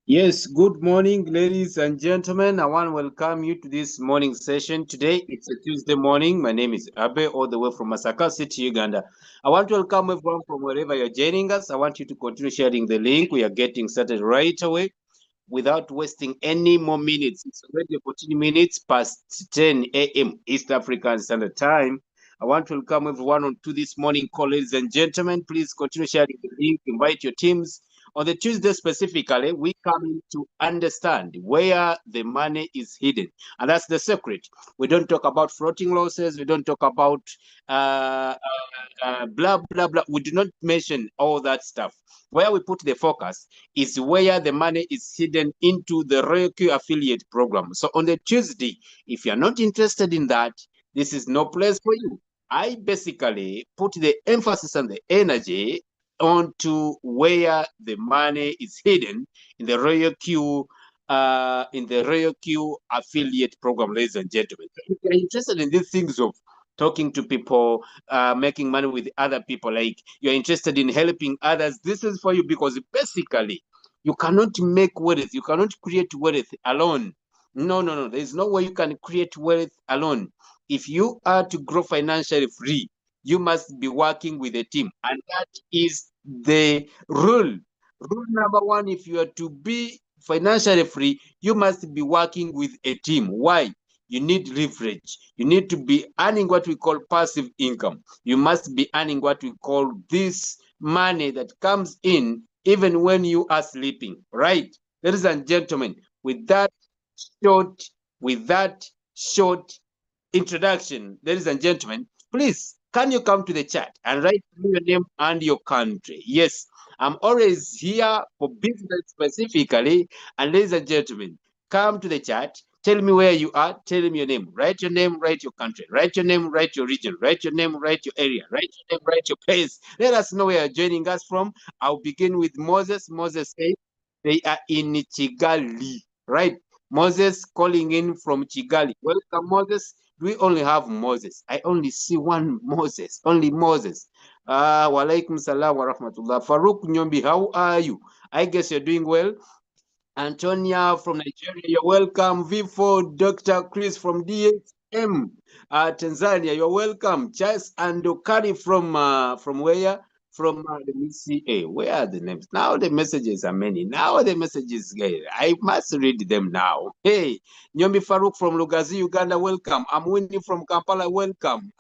Yes, good morning, ladies and gentlemen. I want to welcome you to this morning session. Today, it's a Tuesday morning. My name is Abe, all the way from Masaka City, Uganda. I want to welcome everyone from wherever you're joining us. I want you to continue sharing the link. We are getting started right away without wasting any more minutes. It's already 14 minutes past 10 a.m. East African Standard Time. I want to welcome everyone on to this morning call, ladies and gentlemen. Please continue sharing the link, invite your teams. On the Tuesday specifically, we come in to understand where the money is hidden. And that's the secret. We don't talk about floating losses. We don't talk about blah, blah, blah. We do not mention all that stuff. Where we put the focus is where the money is hidden into the ROYALQ affiliate program. So on the Tuesday, if you're not interested in that, this is no place for you. I basically put the emphasis and the energy onto where the money is hidden in the ROYALQ affiliate program, ladies and gentlemen. If you're interested in these things of talking to people, making money with other people, like you're interested in helping others, this is for you, because basically you cannot make wealth, you cannot create wealth alone. No, there's no way you can create wealth alone. If you are to grow financially free, you must be working with a team, and that is the rule number one. If you are to be financially free, you must be working with a team. Why? You need leverage. You need to be earning what we call passive income. You must be earning what we call this money that comes in even when you are sleeping, right? Ladies and gentlemen, with that short, with that short introduction, ladies and gentlemen, please, can you come to the chat and write your name and your country? Yes, I'm always here for business specifically. And ladies and gentlemen, come to the chat. Tell me where you are. Tell me your name. Write your name, write your country. Write your name, write your region. Write your name, write your area. Write your name, write your place. Let us know where you're joining us from. I'll begin with Moses. Moses says they are in Chigali, right? Moses calling in from Chigali. Welcome, Moses. We only have Moses. I only see one Moses, only Moses. Walaikum salam wa rahmatullah. Farouk Nyombi, how are you? I guess you're doing well. Antonia from Nigeria, you're welcome. V4 Dr. Chris from DSM, Tanzania, you're welcome. Charles Andokari from where? From let me see. Hey, where are the names? Now the messages are many. Now the messages, I must read them now. Hey, Nyombi Farouk from Lugazi, Uganda, welcome. I'm Winnie from Kampala, welcome.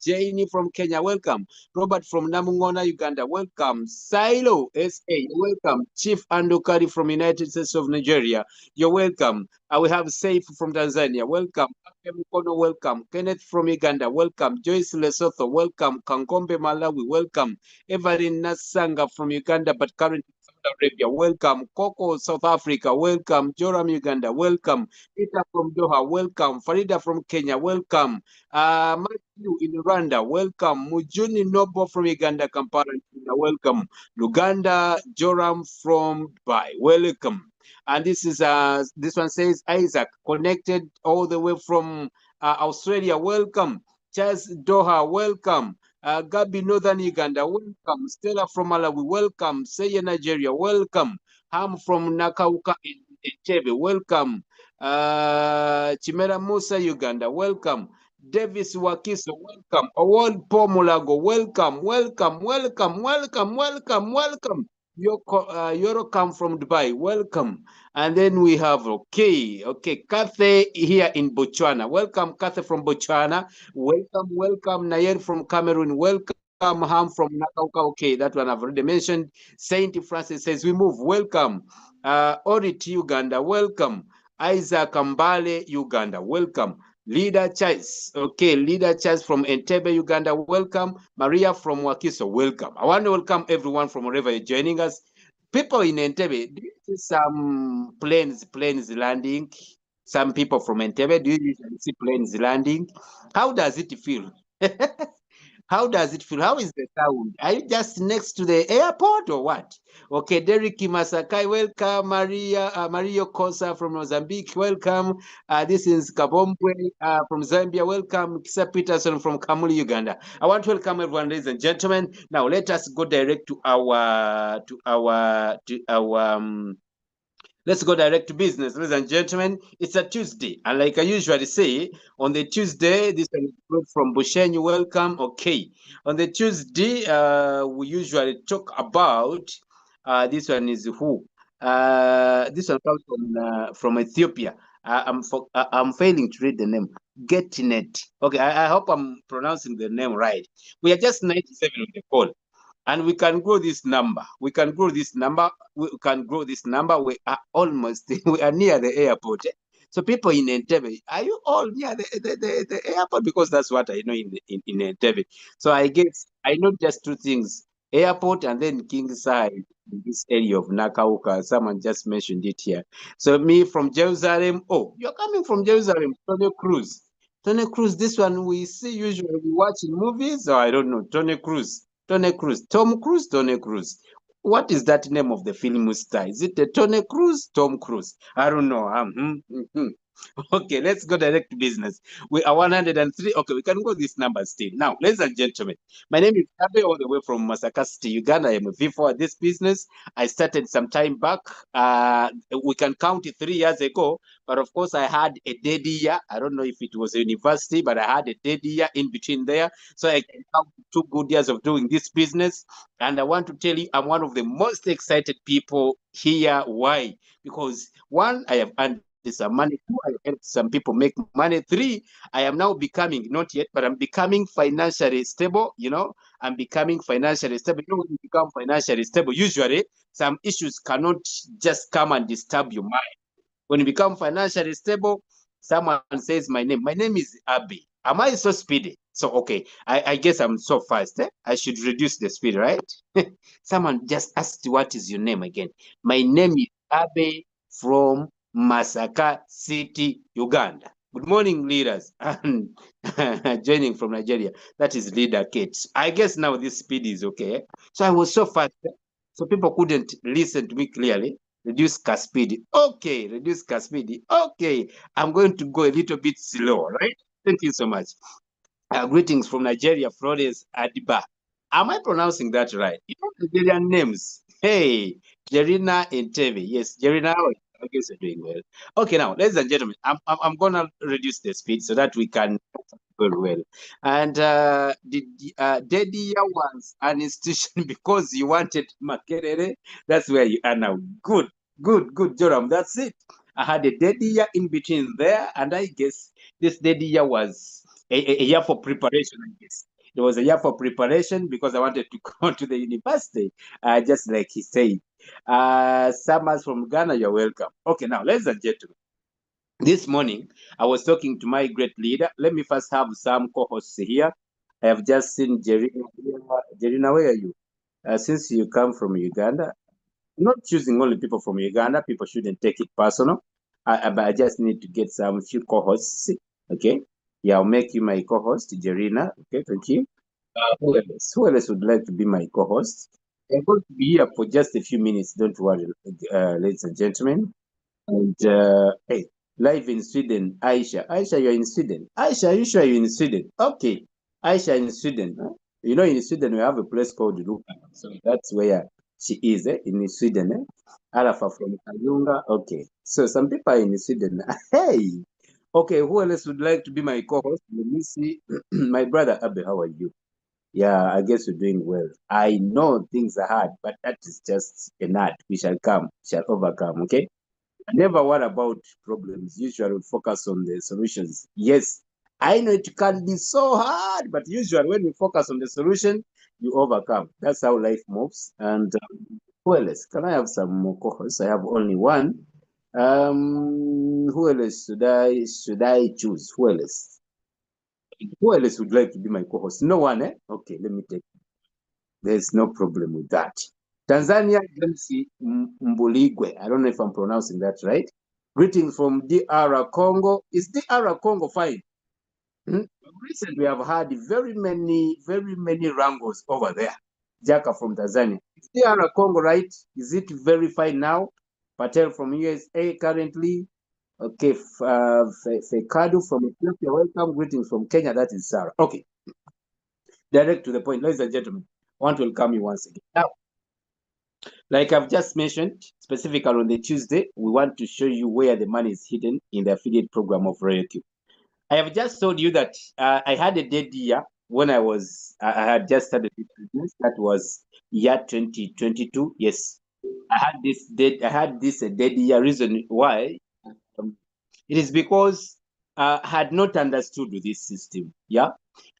Janie from Kenya, welcome. Robert from Namungona, Uganda, welcome. Silo SA, welcome. Chief Andokari from United States of Nigeria, you're welcome. We have Saif from Tanzania, welcome. Mukono, welcome. Kenneth from Uganda, welcome. Joyce Lesotho, welcome. Kankombe Malawi, welcome. Evelyn Nasanga from Uganda, but currently Saudi Arabia, welcome. Coco, South Africa, welcome. Joram, Uganda, welcome. Peter from Doha, welcome. Farida from Kenya, welcome. Matthew in Rwanda, welcome. Mujuni Nobo from Uganda, Kampala, welcome. Luganda, Joram from Dubai, welcome. And this one says Isaac, connected all the way from Australia, welcome. Charles Doha, welcome. Gabi, Northern Uganda, welcome. Stella from Malawi, welcome. Seye, Nigeria, welcome. Ham from Nakauka in Entebbe, welcome. Chimera Musa, Uganda, welcome. Davis Wakiso, welcome. Award Pomulago, welcome, welcome, welcome, welcome, welcome, welcome. Yoro come from Dubai, welcome. And then we have, okay, Kathy here in Botswana. Welcome, Kathy from Botswana. Welcome, Nayer from Cameroon. Welcome, Ham from Nakauka. Okay, that one I've already mentioned. Saint Francis says, we move. Welcome. Orit, Uganda. Welcome. Isaac Mbale, Uganda. Welcome. Leader Charles. Okay, Leader Charles from Entebbe, Uganda. Welcome. Maria from Wakiso. Welcome. I want to welcome everyone from wherever you're joining us. People in Entebbe, do you see some planes landing? Some people from Entebbe, do you usually see planes landing? How does it feel? How does it feel? How is the sound? Are you just next to the airport or what? Okay, Derek Masakai, welcome. Mario Kosa from Mozambique, welcome. This is Kabombwe from Zambia, welcome. Kisa Peterson from Kamuli, Uganda. I want to welcome everyone, ladies and gentlemen. Now let us go direct to our let's go direct to business, ladies and gentlemen. It's a Tuesday, and like I usually say, on the Tuesday, this one is from Bushenyu, welcome. Okay, on the Tuesday, we usually talk about this one is who? This one comes from Ethiopia. I'm failing to read the name. Getnet. Okay, I hope I'm pronouncing the name right. We are just 97 on the call. And we can grow this number. We can grow this number. We can grow this number. We are almost, we are near the airport. So people in Entebbe, are you all near the airport? Because that's what I know in Entebbe. So I guess I know just two things: airport and then Kingside, in this area of Nakauka. Someone just mentioned it here. So me from Jerusalem. Oh, you're coming from Jerusalem, Tony Cruz. Tony Cruz, this one we see usually watching movies, or I don't know, Tony Cruz. Tony Cruz, Tom Cruise, Tony Cruz. What is that name of the film star? Is it the Tony Cruz, Tom Cruise? I don't know. Okay, let's go direct to business. We are 103. Okay, we can go this number still. Now, ladies and gentlemen, my name is Abe, all the way from Masaka City, Uganda. I am a V4 at this business. I started some time back. We can count it 3 years ago, but of course, I had a dead year. I don't know if it was a university, but I had a dead year in between there. So I can count 2 good years of doing this business. And I want to tell you, I'm one of the most excited people here. Why? Because one, I have earned some money. 2, I helped some people make money. 3, I am now becoming, not yet, but I'm becoming financially stable. I'm becoming financially stable. When you become financially stable, usually some issues cannot just come and disturb your mind. When you become financially stable, someone says my name. My name is Abby. Am I so speedy? So, okay, I guess I'm so fast. I should reduce the speed, right? Someone just asked, what is your name again? My name is Abby from Masaka City, Uganda. Good morning, leaders. Joining from Nigeria. That is Leader Kate. I guess now this speed is okay. So I was so fast, so people couldn't listen to me clearly. Reduce car speed. Okay, reduce car speed. Okay, I'm going to go a little bit slow, right? Thank you so much. Greetings from Nigeria, Flores Adiba. Am I pronouncing that right? You know Nigerian names. Hey, Jerina Enteve. Yes, Jerina, I guess you're doing well. Okay, now, ladies and gentlemen, I'm going to reduce the speed so that we can very well. And Dedia was an institution because you wanted Makerere. That's where you are now. Good, good, Joram. That's it. I had a Dedia in between there, and I guess this Dedia was a year for preparation, I guess. It was a year for preparation because I wanted to go to the university, just like he said. Summers from Ghana, you're welcome. Okay, now, ladies and gentlemen, this morning, I was talking to my great leader. Let me first have some co-hosts here. I have just seen Jerina. Jerina, where are you? Since you come from Uganda, not choosing only people from Uganda, people shouldn't take it personal. But I just need to get some few co-hosts. Okay. Yeah, I'll make you my co-host, Jerina. Okay, thank you. Who else? Who else would like to be my co-host? I'm going to be here for just a few minutes. Don't worry, ladies and gentlemen. And hey, live in Sweden, Aisha. Aisha, you're in Sweden. Aisha, are you sure you're in Sweden? Okay. Aisha in Sweden. Huh? You know, in Sweden, we have a place called Ruka. So that's where she is, in Sweden. Arafa from Kayunga. Okay. So some people are in Sweden. Hey. Okay, who else would like to be my co-host? Let me see. My brother Abe, how are you? Yeah, I guess you're doing well. I know things are hard, but that is just an art. We shall come, shall overcome, okay? Never worry about problems. Usually we focus on the solutions. Yes, I know it can be so hard, but usually when we focus on the solution, you overcome. That's how life moves. And who else? Can I have some more co-hosts? I have only one. Who else should I choose? Who else? Who else would like to be my co-host? No one, eh? Okay, let me take. There's no problem with that. Tanzania, James Mbuligwe. I don't know if I'm pronouncing that right. Greetings from DR Congo. Is DR Congo fine? Recently, we have had very many wrangles over there. Jaka from Tanzania. DR Congo, right? Is it verified now? Patel from USA currently. Okay, Fekadu from Ethiopia. Welcome. Greetings from Kenya. That is Sarah. Okay, direct to the point. Ladies and gentlemen, I want to welcome you once again. Now, like I've just mentioned, specifically on the Tuesday, we want to show you where the money is hidden in the affiliate program of ROYALQ. I have just told you that I had a dead year when I had just started this business. That was year 2022. Yes, I had this a dead year. Reason why? Um, it is because I had not understood this system. Yeah,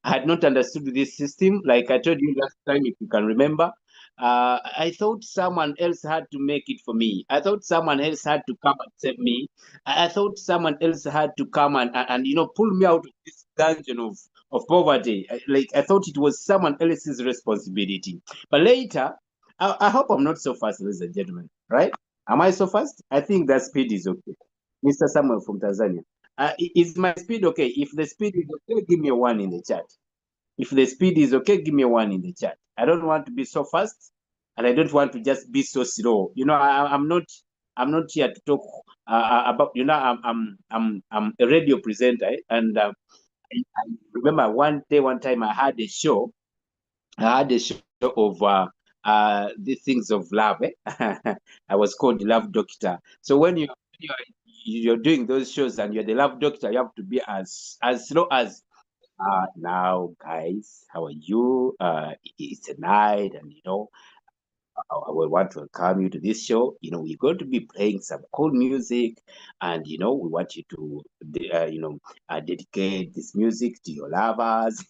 I had not understood this system. Like I told you last time, if you can remember, I thought someone else had to make it for me. I thought someone else had to come and save me. I thought someone else had to come and pull me out of this dungeon of poverty. Like I thought it was someone else's responsibility. But later, I hope I'm not so fast, ladies and gentlemen. Right? Am I so fast? I think that speed is okay. Mr. Samuel from Tanzania. Is my speed okay? If the speed is okay, give me a one in the chat. If the speed is okay, give me a one in the chat. I don't want to be so fast, and I don't want to just be so slow. I'm not here to talk about. I'm a radio presenter, and I remember one time I had a show. I had a show of the things of love. I was called Love Doctor. So when you're doing those shows and you're the love doctor, you have to be as slow as now, guys. How are you? It's a night, and we want to welcome you to this show. We're going to be playing some cool music, and we want you to, dedicate this music to your lovers.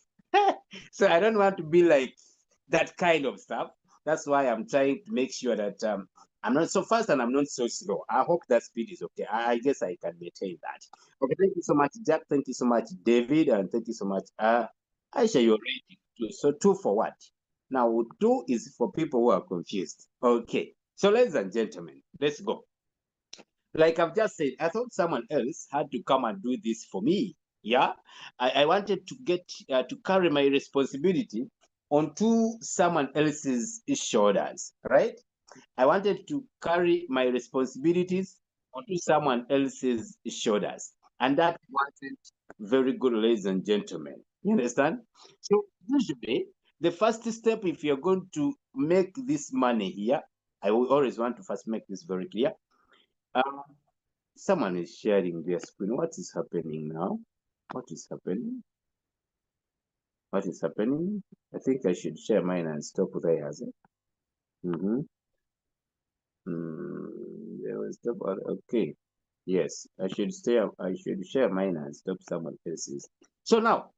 So I don't want to be like that kind of stuff. That's why I'm trying to make sure that I'm not so fast and I'm not so slow. I hope that speed is okay. I guess I can maintain that. Okay, thank you so much, Jack. Thank you so much, David, and thank you so much, Aisha. You're ready. So two for what? Now, two is for people who are confused. Okay. So, ladies and gentlemen, let's go. Like I've just said, I thought someone else had to come and do this for me. Yeah. I wanted to get to carry my responsibility onto someone else's shoulders, right? I wanted to carry my responsibilities onto someone else's shoulders. And that wasn't very good, ladies and gentlemen. You understand? So usually the first step, if you're going to make this money here, I will always want to first make this very clear. Um, Someone is sharing their screen. What is happening now? What is happening? What is happening? I think I should share mine and stop theirs. Mm-hmm. There was stop. Okay. Yes, I should stay. I should share mine and stop someone else's. So now,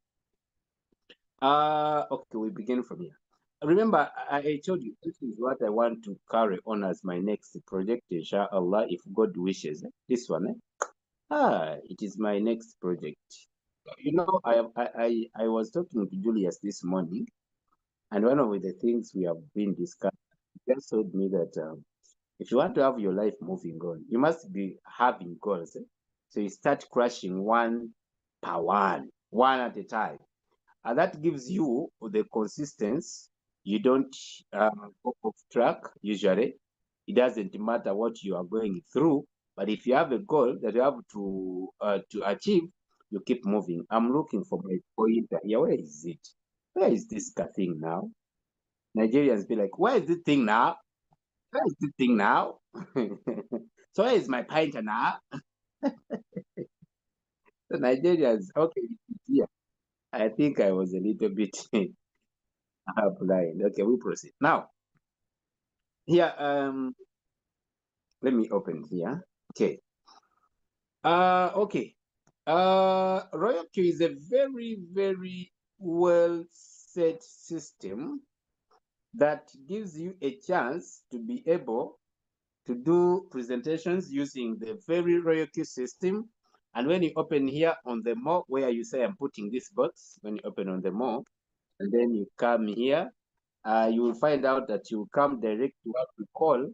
okay, we begin from here. Remember, I told you this is what I want to carry on as my next project, inshallah, if God wishes. This one, it is my next project. I was talking to Julius this morning, and one of the things we have been discussing, he just told me that if you want to have your life moving on, you must be having goals. So you start crushing one per one at a time. And that gives you the consistency. You don't go off track usually. It doesn't matter what you are going through, but if you have a goal that you have to achieve, you keep moving. I'm looking for my pointer. Yeah, where is it? Where is this thing now? Nigerians be like, where is this thing now? Where is this thing now? So where is my pointer now? The Nigerians, okay, yeah. I think I was a little bit blind. Okay, we proceed. Now, here, let me open here. Okay. Okay. ROYALQ is a very, very well set system that gives you a chance to be able to do presentations using the very ROYALQ system. And when you open here on the more, where you say I'm putting this box, when you open on the more, and then you come here, you will find out that you come direct to what we call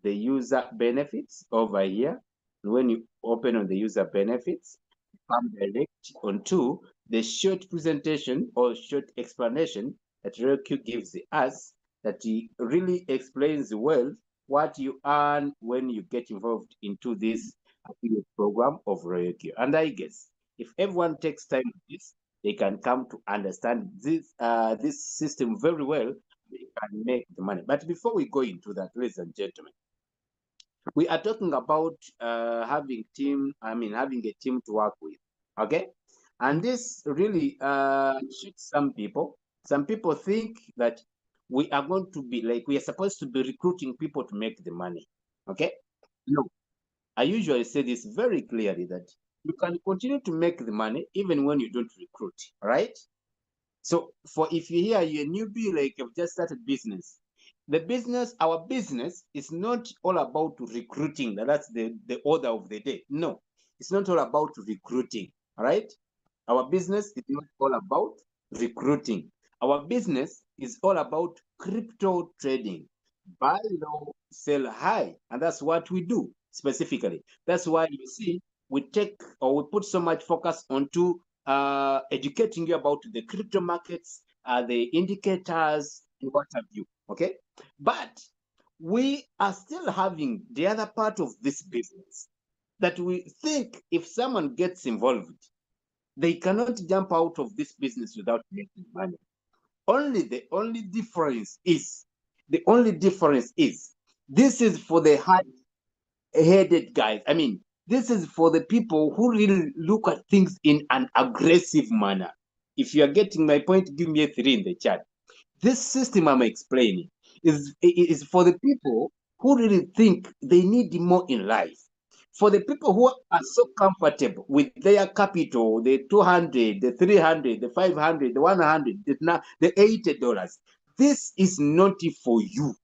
the user benefits over here. And when you open on the user benefits, you come direct onto the short presentation or short explanation that ROYALQ gives us, that he really explains well what you earn when you get involved into this affiliate program of ROYALQ. And I guess if everyone takes time with this, they can come to understand this system very well. They can make the money. But before we go into that, ladies and gentlemen, we are talking about having a team to work with. Okay, and this really shoots some people. Some people think that we are going to be like, we are supposed to be recruiting people to make the money. Okay, no, I usually say this very clearly, that you can continue to make the money even when you don't recruit, right? So for if you hear you're a newbie, like you've just started business, our business is not all about recruiting. That's the order of the day. No, it's not all about recruiting. All right. Our business is not all about recruiting. Our business is all about crypto trading. Buy low, sell high. And that's what we do specifically. That's why you see we put so much focus onto educating you about the crypto markets, the indicators, and what have you. Okay. But we are still having the other part of this business, that we think if someone gets involved, they cannot jump out of this business without making money. The only difference is this is for the hard-headed guys. I mean, this is for the people who really look at things in an aggressive manner. If you are getting my point, give me a 3 in the chat. This system I'm explaining is for the people who really think they need more in life. For the people who are so comfortable with their capital, the 200, the 300, the 500, the 100, the $80, this is not for you.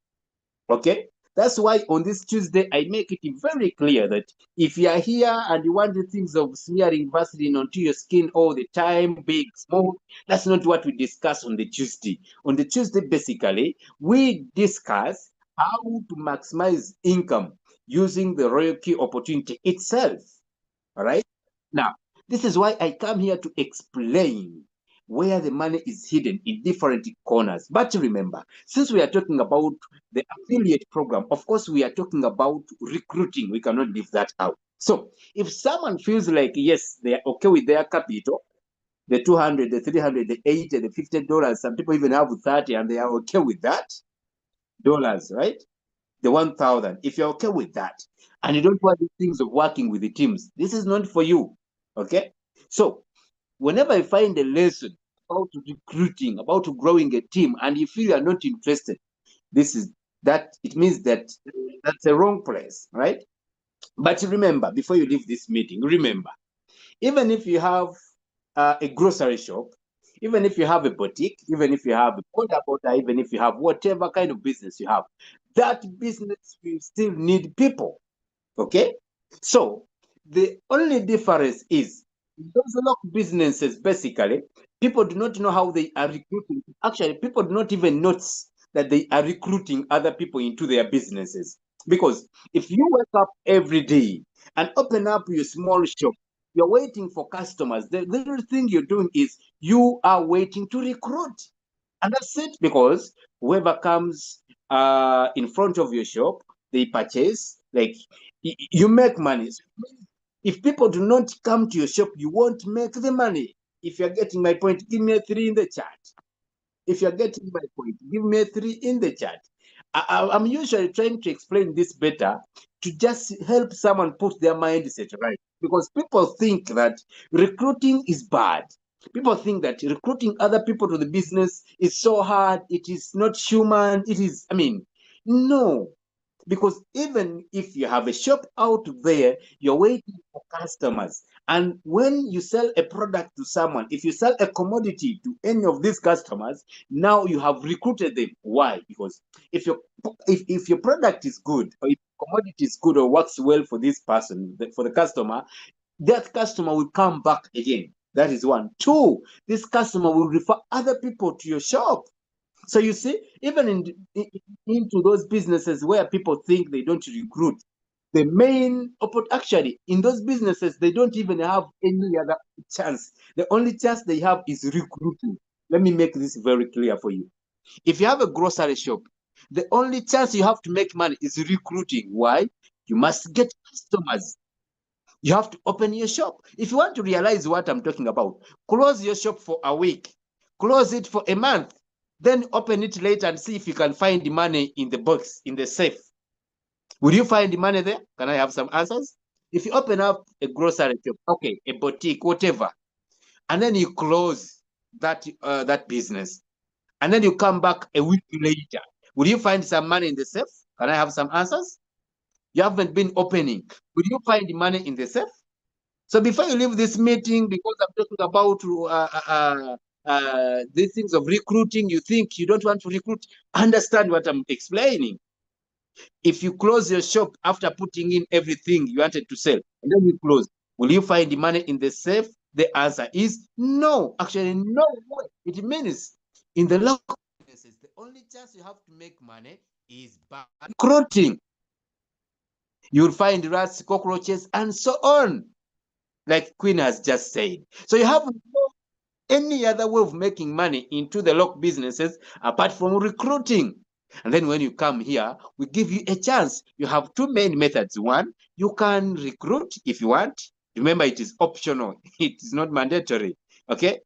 Okay? That's why on this Tuesday, I make it very clear that if you are here and you want the things of smearing Vaseline onto your skin all the time, big, small, that's not what we discuss on the Tuesday. On the Tuesday, basically, we discuss how to maximize income using the ROYALQ opportunity itself. All right? Now, this is why I come here to explain where the money is hidden in different corners. But remember, since we are talking about the affiliate program, of course, we are talking about recruiting. We cannot leave that out. So if someone feels like, yes, they are okay with their capital, the 200, the 300, the 80, the $50, some people even have 30 and they are okay with that, dollars, right? The 1,000. If you're okay with that and you don't want the things of working with the teams, this is not for you. Okay? So whenever I find a lesson about recruiting, about growing a team, and you feel you're not interested, it means that that's a wrong place, right? But remember, before you leave this meeting, remember, even if you have a grocery shop, even if you have a boutique, even if you have a border, even if you have whatever kind of business you have, that business will still need people. Okay? So the only difference is those local businesses, basically, people do not know how they are recruiting. Actually, people do not even notice that they are recruiting other people into their businesses. Because if you wake up every day and open up your small shop, you're waiting for customers. The little thing you're doing is you are waiting to recruit. And that's it, because whoever comes in front of your shop, they purchase, like you make money. If people do not come to your shop, you won't make the money. If you're getting my point, give me a 3 in the chat. If you're getting my point, give me a 3 in the chat. I'm usually trying to explain this better to just help someone put their mindset right. Because people think that recruiting is bad. People think that recruiting other people to the business is so hard. It is not human. No. Because even if you have a shop out there, you're waiting for customers. And when you sell a product to someone, if you sell a commodity to any of these customers, now you have recruited them. Why? Because if your product is good, or if commodity is good or works well for this person, for the customer, that customer will come back again. That is one. Two, this customer will refer other people to your shop. So you see, even into those businesses where people think they don't recruit, the main actually in those businesses, they don't even have any other chance. The only chance they have is recruiting. Let me make this very clear for you. If you have a grocery shop, the only chance you have to make money is recruiting. Why? You must get customers. You have to open your shop. If you want to realize what I'm talking about, close your shop for a week, close it for a month, then open it later and see if you can find the money in the box, in the safe. Will you find the money there? Can I have some answers? If you open up a grocery shop, okay, a boutique, whatever, and then you close that business, and then you come back a week later, will you find some money in the safe? Can I have some answers? You haven't been opening. Will you find the money in the safe? So before you leave this meeting, because I'm talking about these things of recruiting, you think you don't want to recruit, understand what I'm explaining. If you close your shop after putting in everything you wanted to sell, and then you close, will you find the money in the safe? The answer is no. Actually, no way. It means in the local businesses, the only chance you have to make money is by recruiting. You'll find rats, cockroaches, and so on, like Queen has just said. So you have no any other way of making money into the local businesses apart from recruiting. And then when you come here, we give you a chance. You have two main methods. One, you can recruit if you want. Remember, it is optional. It is not mandatory. Okay.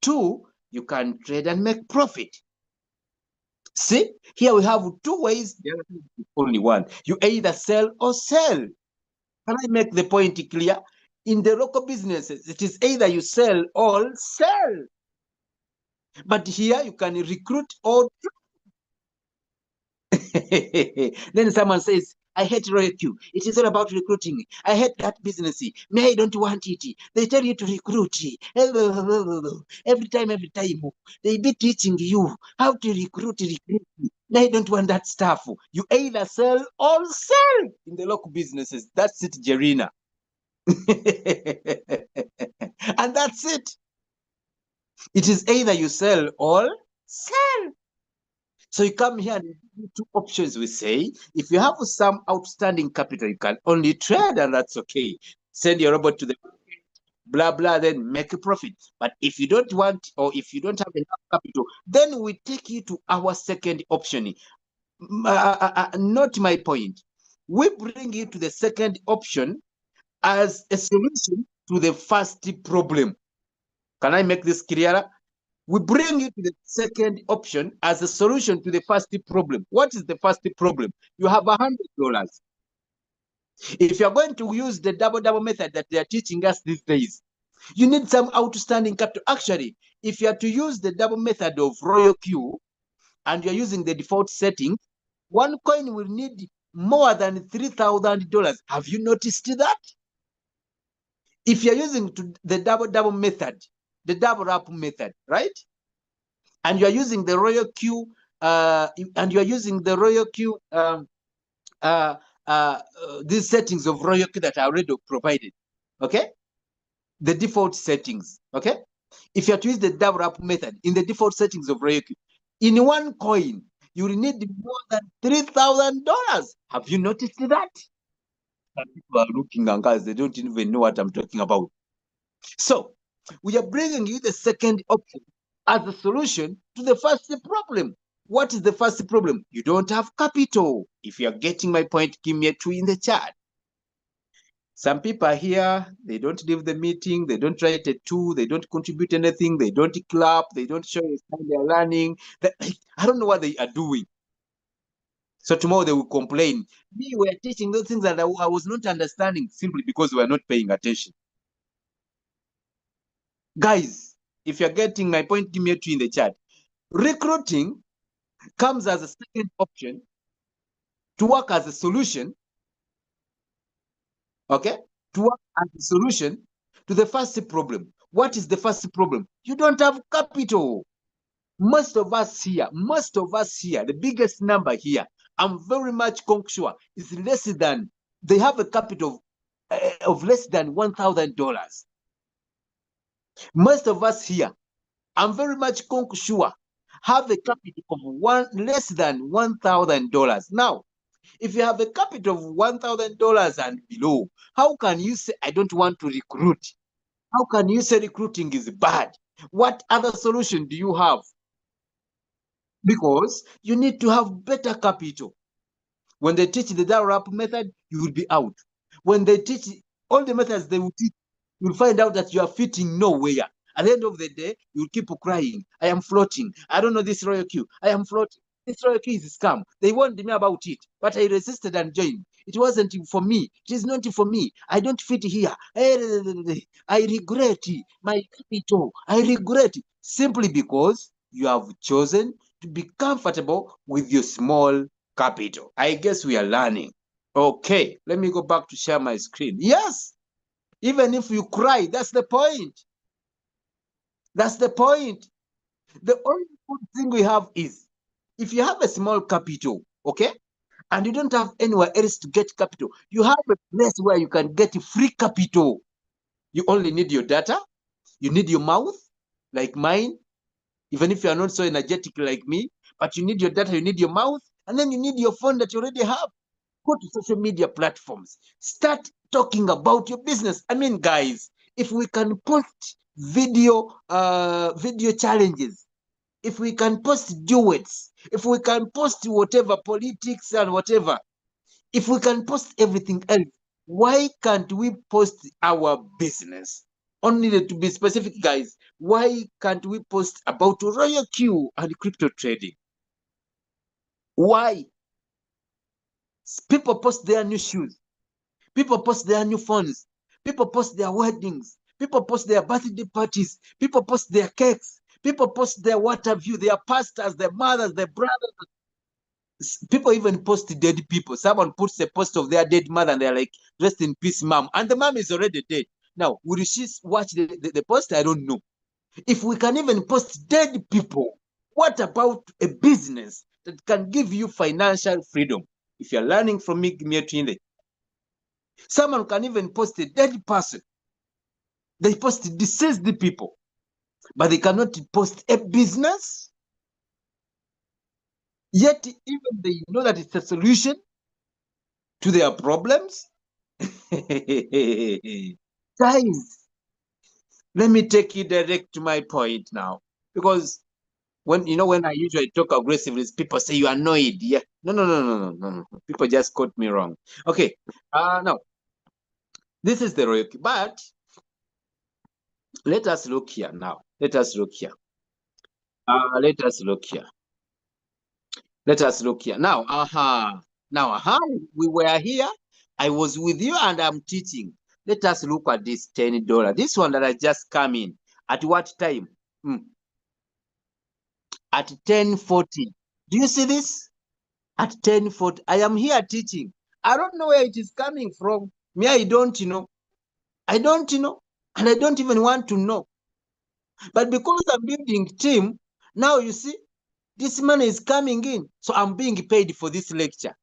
Two, you can trade and make profit. See, here we have two ways. The other is only one. You either sell or sell. Can I make the point clear? In the local businesses, it is either you sell or sell. But here you can recruit or then someone says, I hate ROYALQ. It is all about recruiting. I hate that business. Me, I don't want it. They tell you to recruit. Every time, they be teaching you how to recruit. I don't want that stuff. You either sell or sell in the local businesses. That's it, Jerina. And that's it. It is either you sell or sell. So you come here and give two options. We say, if you have some outstanding capital, you can only trade, and that's okay. Send your robot to the blah, blah, then make a profit. But if you don't want, or if you don't have enough capital, then we take you to our second option. Not my point. We bring you to the second option as a solution to the first problem. Can I make this clearer? We bring you to the second option as a solution to the first problem. What is the first problem? You have $100. If you're going to use the double method that they are teaching us these days, you need some outstanding capital. Actually, if you are to use the double method of ROYALQ and you're using the default setting, one coin will need more than $3,000. Have you noticed that? If you're using the double method, the double up method, right? And you're using the ROYALQ, these settings of ROYALQ that are already provided, okay? The default settings, okay? If you are to use the double up method in the default settings of ROYALQ, in one coin, you will need more than $3,000. Have you noticed that? People are looking at us, they don't even know what I'm talking about. So we are bringing you the second option as a solution to the first problem. What is the first problem? You don't have capital. If you are getting my point, give me a 2 in the chat. Some people are here, they don't leave the meeting, they don't write a 2, they don't contribute anything, they don't clap, they don't show you they're learning. I don't know what they are doing. So tomorrow they will complain. We were teaching those things that I was not understanding simply because we are not paying attention. Guys, if you're getting my point, give me a 2 in the chat. Recruiting comes as a second option to work as a solution, okay? To work as a solution to the first problem. What is the first problem? You don't have capital. Most of us here, the biggest number here, I'm very much sure, is less than, they have a capital of less than $1,000. Most of us here, I'm very much sure, have a capital of less than $1,000. Now, If you have a capital of $1,000 and below, how can you say, I don't want to recruit? How can you say recruiting is bad? What other solution do you have? Because you need to have better capital. When they teach the DARAP method, you will be out. When they teach all the methods they will teach, you'll find out that you are fitting nowhere. At the end of the day, you'll keep crying. I am floating. I don't know this ROYALQ. I am floating. This ROYALQ is a scam. They warned me about it, but I resisted and joined. It wasn't for me. It is not for me. I don't fit here. I regret my capital. I regret simply because you have chosen to be comfortable with your small capital. I guess we are learning. Okay, let me go back to share my screen. Yes, even if you cry, that's the point. That's the point. The only good thing we have is, if you have a small capital, okay, and you don't have anywhere else to get capital, you have a place where you can get free capital. You only need your data, you need your mouth, like mine, even if you are not so energetic like me, but you need your data, you need your mouth, and then you need your phone that you already have. Go to social media platforms, start talking about your business. I mean, guys, if we can post video challenges, if we can post duets, if we can post whatever, politics and whatever, if we can post everything else, why can't we post our business? Only to be specific, guys, why can't we post about ROYALQ and crypto trading? Why? People post their new shoes. People post their new phones. People post their weddings. People post their birthday parties. People post their cakes. People post their what have you, their pastors, their mothers, their brothers. People even post dead people. Someone puts a post of their dead mother and they're like, rest in peace, mom. And the mom is already dead. Now, will she watch the post? I don't know. If we can even post dead people, what about a business that can give you financial freedom? If you're learning from me, give me a twin. Someone can even post a dead person. They post deceased people, but they cannot post a business. Yet, even they know that it's a solution to their problems. Guys, let me take you direct to my point now. Because when I usually talk aggressively, people say you are annoyed. Yeah. No. People just quote me wrong. Okay. Now, this is the ROYALQ. But let us look here now. Let us look here. Let us look here. Let us look here. Now, we were here. I was with you and I'm teaching. Let us look at this $10. This one that I just come in. At what time? At 10:40. Do you see this? At 10:40. I am here teaching. I don't know where it is coming from. Me, I don't know. I don't know. And I don't even want to know. But because I'm building team, now you see, this money is coming in. So I'm being paid for this lecture.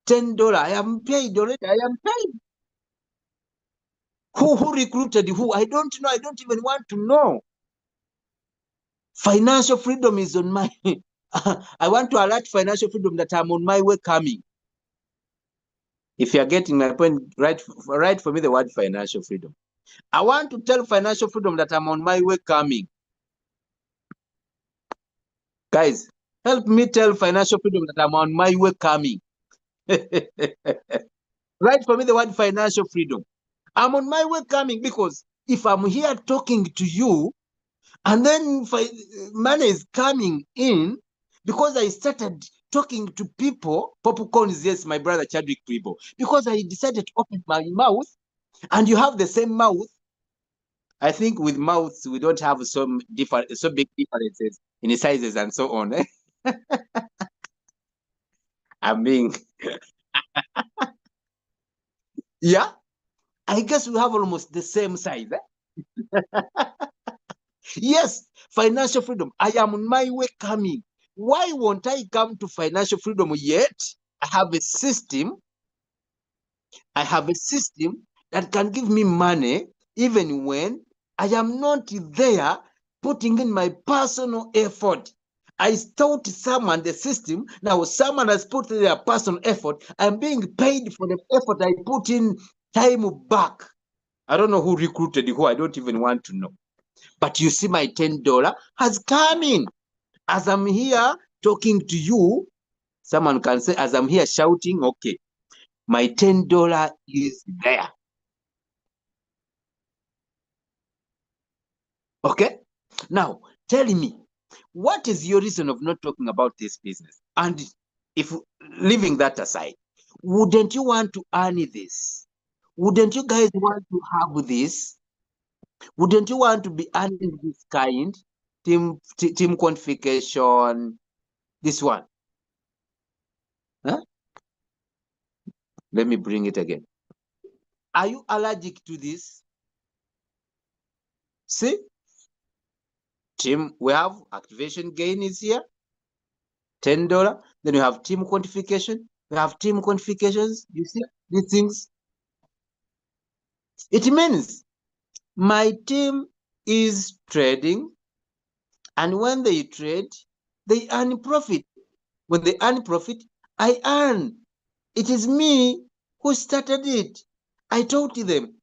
$10. I am paid already. I am paid. Who recruited who? I don't know. I don't even want to know. Financial freedom is on my I want to alert financial freedom that I'm on my way coming. If you're getting my point, write for me the word financial freedom. I want to tell financial freedom that I'm on my way coming. Guys, help me tell financial freedom that I'm on my way coming. Write for me the word financial freedom. I'm on my way coming, because if I'm here talking to you and then money is coming in, because I started talking to people, popcorns, yes, my brother Chadwick people, because I decided to open my mouth, and you have the same mouth. I think with mouths, we don't have so big differences in the sizes and so on. I'm being, yeah, I guess we have almost the same size. Yes, financial freedom. I am on my way coming. Why won't I come to financial freedom yet? I have a system. I have a system that can give me money even when I am not there putting in my personal effort. I taught someone the system. Now someone has put their personal effort. I'm being paid for the effort I put in time back. I don't know who recruited who. I don't even want to know. But you see, my $10 has come in. As I'm here talking to you, someone can say, as I'm here shouting, okay, my $10 is there. Okay? Now, tell me, what is your reason of not talking about this business? And if leaving that aside, wouldn't you want to earn this? Wouldn't you guys want to have this? Wouldn't you want to be earning this kind? Team qualification, this one. Huh? Let me bring it again. Are you allergic to this? See? Team, we have activation gain is here. $10. Then you have team quantification. We have team quantifications. You see these things? It means my team is trading, and when they trade, they earn profit. When they earn profit, I earn. It is me who started it. I told them,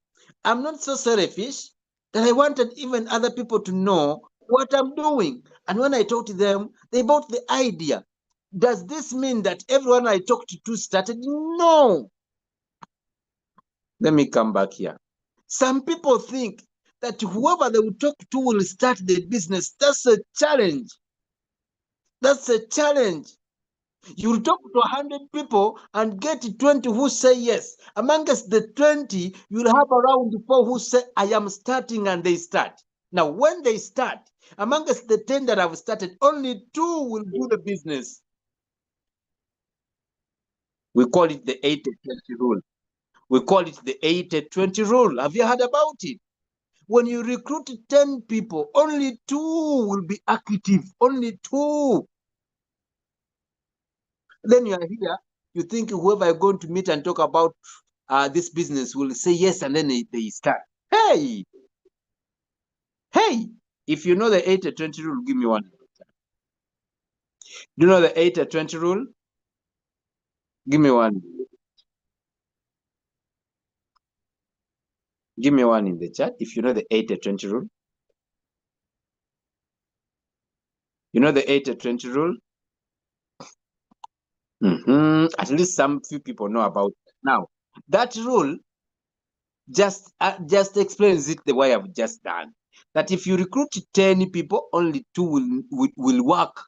I'm not so selfish that I wanted even other people to know what I'm doing. And when I told them, they bought the idea. Does this mean that everyone I talked to started? No. Let me come back here. Some people think that whoever they will talk to will start the business. That's a challenge. That's a challenge. You'll talk to 100 people and get 20 who say yes. Amongst the 20, you'll have around 4 who say, I am starting, and they start. Now, when they start, amongst the 10 that have started, only 2 will do the business. We call it the 80-20 rule. We call it the 80-20 rule. Have you heard about it? When you recruit 10 people, only 2 will be active. Only 2. Then you are here, you think whoever you're going to meet and talk about this business will say yes, and then they start. Hey, if you know the 80-20 rule, give me one. Do you know the 80-20 rule? Give me one. Give me one in the chat if you know the 80-20 rule. You know the 80-20 rule? At least some few people know about it. Now, that rule just explains it the way I've just done. That if you recruit 10 people, only 2 will work,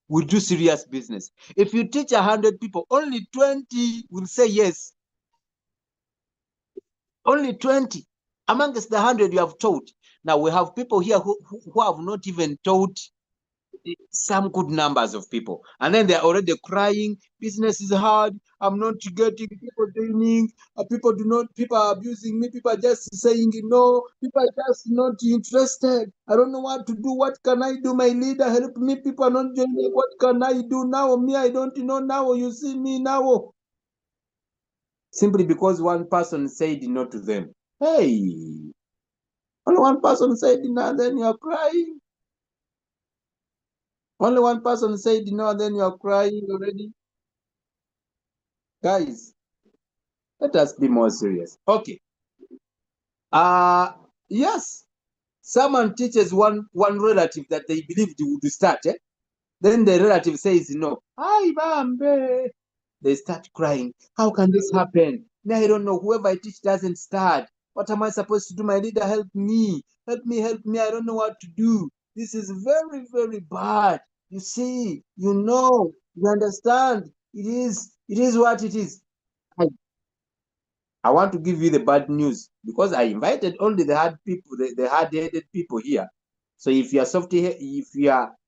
will do serious business. If you teach 100 people, only 20 will say yes. Only 20 amongst the 100 you have taught. Now we have people here who have not even taught some good numbers of people, and then they're already crying, business is hard, I'm not getting people training, people are abusing me, people are just saying no, people are just not interested, I don't know what to do, what can I do, my leader help me, people are not joining, what can I do now, me I don't know now, you see me now. Simply because one person said no to them. Hey, only one person said no, then you're crying. Only one person said no, then you're crying already. Guys, let us be more serious. Okay. Yes. Someone teaches one relative that they believed would start. Then the relative says no. Hi, Bambe. They start crying. How can this happen? Now I don't know. Whoever I teach doesn't start. What am I supposed to do? My leader, help me. Help me, help me. I don't know what to do. This is very, very bad. You see, you know, you understand. It is what it is. I want to give you the bad news because I invited only the hard people, the hard-headed people here. So if you are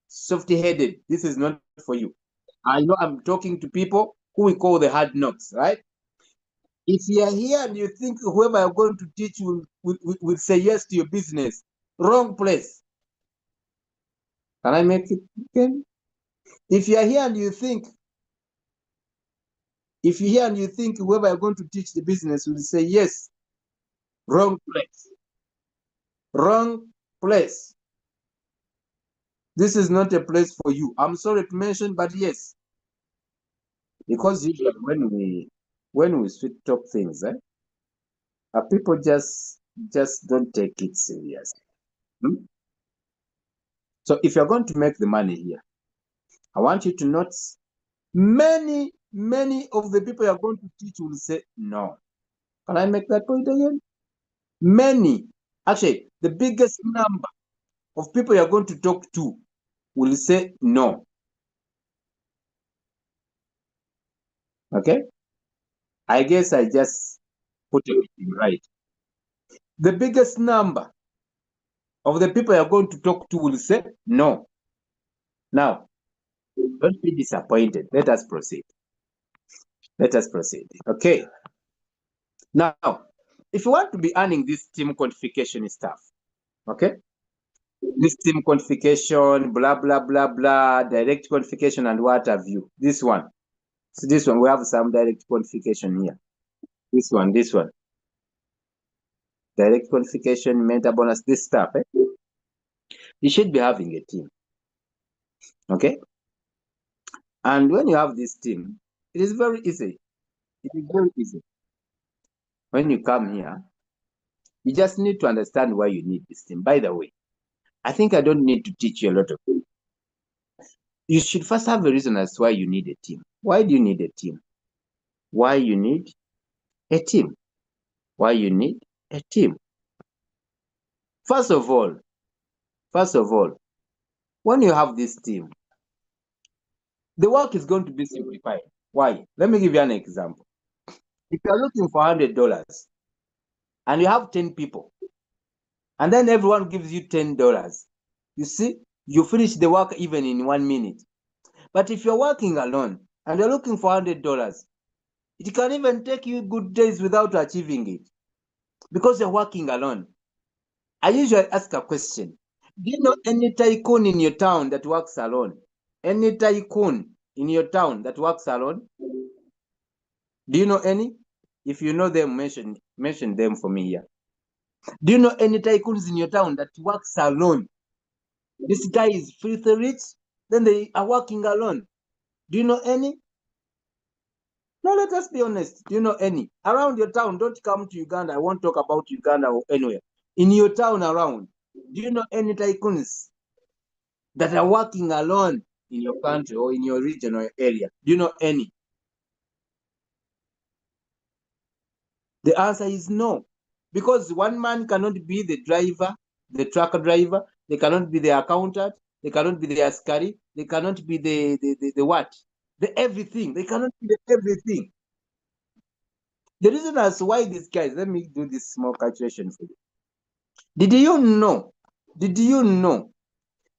softy-headed, this is not for you. I know I'm talking to people who we call the hard knocks, right? If you are here and you think whoever you're going to teach will say yes to your business, wrong place. Can I make it again? If you are here and you think, whoever you're going to teach the business will say yes, wrong place. Wrong place. This is not a place for you. I'm sorry to mention, but yes. Because usually when we sweet talk things, people just don't take it serious. Hmm? So if you're going to make the money here, I want you to notice many of the people you're going to teach will say no. Can I make that point again? Many. Actually, the biggest number of people you're going to talk to will say no. Okay? I guess I just put everything right. The biggest number of the people you're going to talk to will say no. Now, don't be disappointed. Let us proceed. Let us proceed. Okay. Now, if you want to be earning this team quantification stuff, okay? This team quantification, blah, blah, blah, blah, direct quantification, and what have you. This one. So this one, we have some direct quantification here. This one. Direct quantification, meta bonus, this stuff. You should be having a team. Okay? And when you have this team, it is very easy. It is very easy. When you come here, you just need to understand why you need this team. By the way, I think I don't need to teach you a lot of things. You should first have a reason as to why you need a team. Why do you need a team? Why you need a team? Why you need a team? First of all, when you have this team, the work is going to be simplified. Why? Let me give you an example. If you're looking for $100 and you have 10 people, and then everyone gives you $10, you see, you finish the work even in 1 minute. But if you're working alone and you're looking for $100, it can even take you good days without achieving it because you're working alone. I usually ask a question. Do you know any tycoon in your town that works alone? Any tycoon in your town that works alone? Do you know any? If you know them, mention them for me here. Do you know any tycoons in your town that works alone? This guy is filthy rich, then they are working alone. Do you know any? No, let us be honest. Do you know any? Around your town, don't come to Uganda. I won't talk about Uganda or anywhere. In your town around, do you know any tycoons that are working alone in your country or in your region or area? Do you know any? The answer is no. Because one man cannot be the driver, the truck driver, they cannot be the accountant, they cannot be the askari, they cannot be the what? The everything. They cannot be the everything. The reason as why these guys, let me do this small calculation for you. Did you know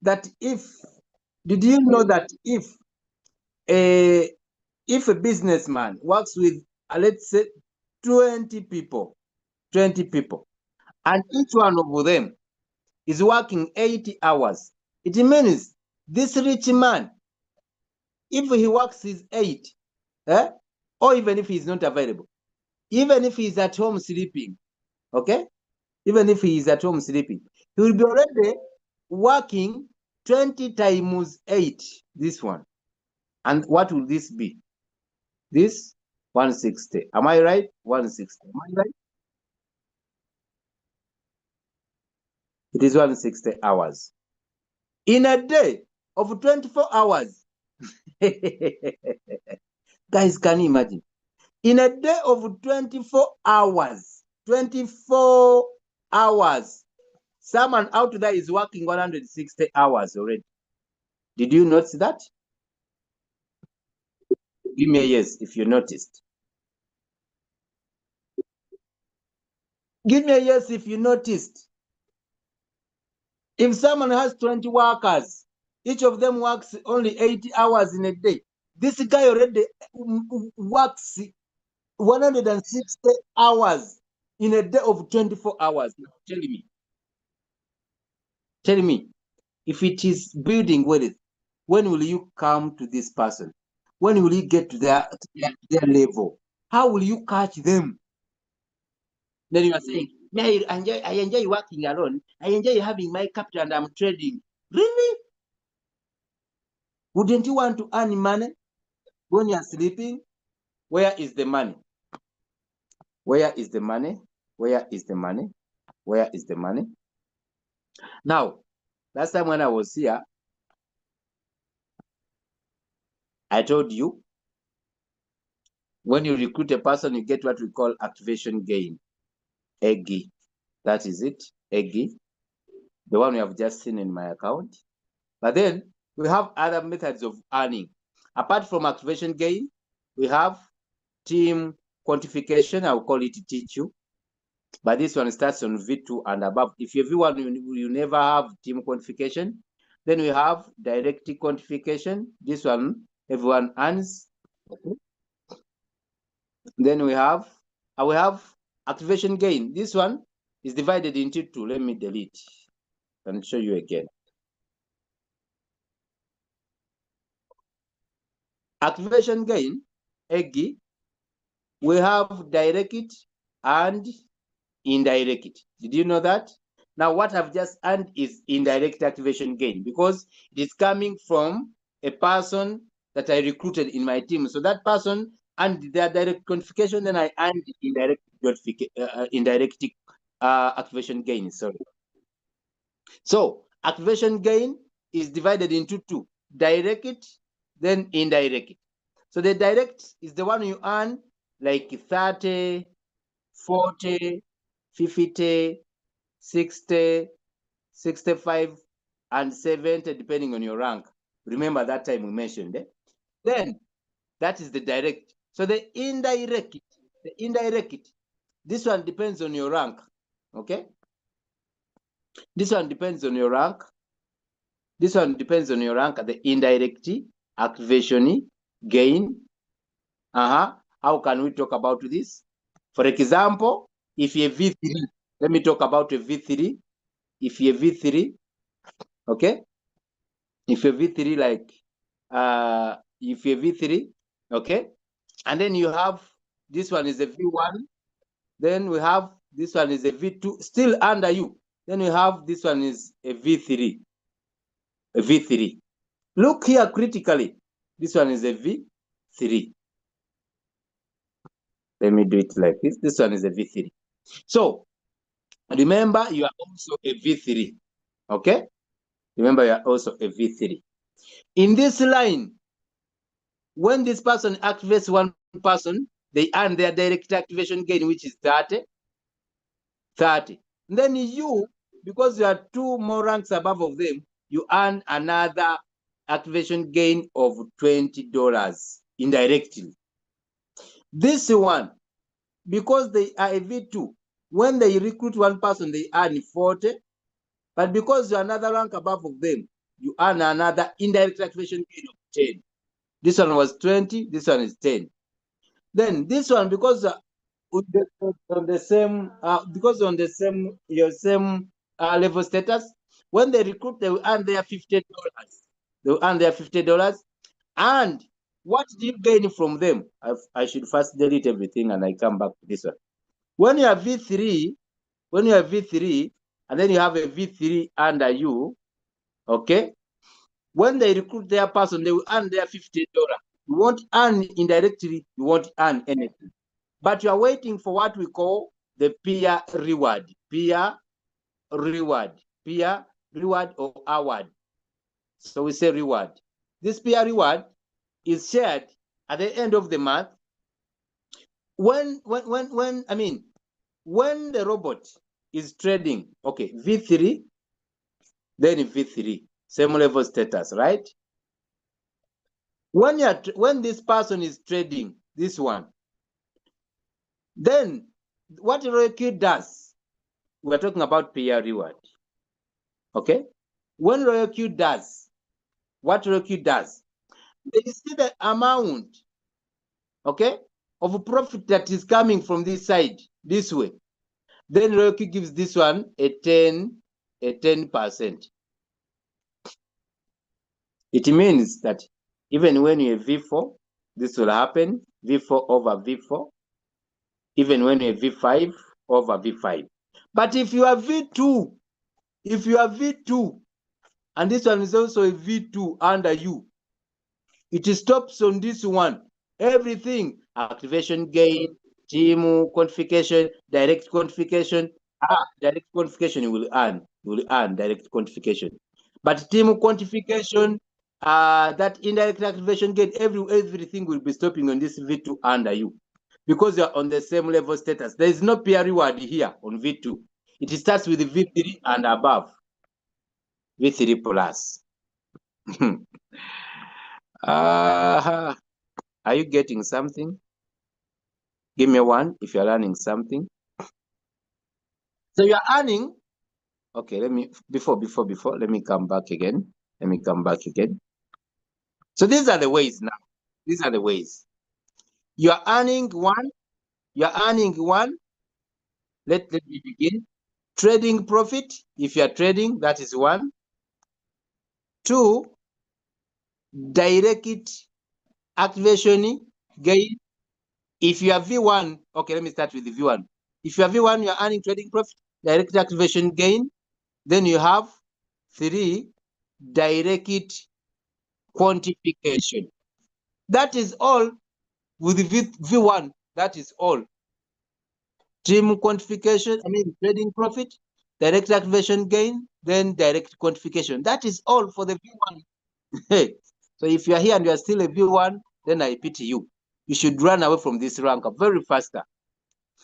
that if a businessman works with, let's say, 20 people, and each one of them is working 80 hours, it means this rich man, if he works his 8, or even if he's not available, even if he's at home sleeping, okay? Even if he is at home sleeping, he will be already working 20 times 8, this one. And what will this be? This 160. Am I right? 160. Am I right? It is 160 hours. In a day of 24 hours. Guys, can you imagine? In a day of 24 hours, someone out there is working 160 hours already. Did you notice that? Give me a yes if you noticed. Give me a yes if you noticed. If someone has 20 workers, each of them works only 80 hours in a day, this guy already works 160 hours in a day of 24 hours. Now, tell me, if it is building wealth, when will you come to this person? When will you get to their level? How will you catch them? Then you are saying, I enjoy working alone. I enjoy having my capital and I'm trading. Really? Wouldn't you want to earn money when you are sleeping? Where is the money? Where is the money? Where is the money? Where is the money? Now, last time when I was here, I told you, when you recruit a person, you get what we call activation gain. ABBEY. That is it. ABBEY. The one we have just seen in my account. But then we have other methods of earning. Apart from activation gain, we have team quantification. I'll call it teach you. But this one starts on V2 and above. If everyone you never have team quantification, then we have direct quantification. This one everyone earns. Okay. Then we have activation gain. This one is divided into two. Let me delete and show you again. Activation gain, ABBEY, we have direct and indirect. Did you know that? Now what I've just earned is indirect activation gain because it is coming from a person that I recruited in my team. So that person and their direct quantification, then I earned indirect activation gain. Sorry. So activation gain is divided into two: direct, then indirect. So the direct is the one you earn like 30, 40, 50, 60, 65, and 70, depending on your rank. Remember that time we mentioned it. Then that is the direct. So the indirect, this one depends on your rank. Okay. This one depends on your rank. This one depends on your rank. The indirect activation gain. How can we talk about this? For example, if you're V3, let me talk about a V3. If you're V3, okay? If you're V3, like, if you're V3, okay? And then you have, this one is a V1. Then we have, this one is a V2, still under you. Then we have, this one is a V3. A V3. Look here critically. This one is a V3. Let me do it like this. This one is a V3. So, remember, you are also a V3. Okay? Remember, you are also a V3. In this line, when this person activates one person, they earn their direct activation gain, which is 30. And then you, because you are two more ranks above of them, you earn another activation gain of $20 indirectly. This one, because they are a V2, when they recruit one person, they earn 40. But because you're another rank above of them, you earn another indirect activation gain of 10. This one was 20, this one is 10. Then this one, because on the same your same level status, when they recruit, they will earn their $50. They will earn their $50. And what do you gain from them? I should first delete everything and I come back to this one. When you are V3, and then you have a V3 under you, okay? When they recruit their person, they will earn their $50. You won't earn indirectly, you won't earn anything. But you are waiting for what we call the peer reward. Peer reward or award. So we say reward. This peer reward is shared at the end of the month. When the robot is trading, okay, V3, then V3, same level status, right? When this person is trading, this one, then what ROYALQ does, we're talking about peer reward, okay? When ROYALQ does, what ROYALQ does, they see the amount, okay, of profit that is coming from this side, this way. Then ROYALQ gives this one a 10%. It means that even when you're V4, this will happen, V4 over V4. Even when you're V5 over V5. But if you are V2, and this one is also a V2 under you, It stops on this one. Everything, activation gain, team quantification, direct quantification. Direct quantification you will earn direct quantification. But team quantification, that indirect activation gain, everything will be stopping on this V2 under you, because you're on the same level status. There is no peer reward here on V2. It starts with V3 and above. V3 plus. Are you getting something? Give me one if you're learning something. So you're earning. Okay, let me before let me come back again. So these are the ways now. These are the ways. You're earning one. Let me begin. Trading profit. If you're trading, that is one. Two, direct activation gain. If you are V1, okay, let me start with the V1. If you are V1, you're earning trading profit, direct activation gain. Then you have 3, direct quantification. That is all with the V1. That is all. Team quantification, trading profit, direct activation gain, then direct quantification. That is all for the V1. So if you are here and you are still a V1, then I pity you. You should run away from this rank up very faster.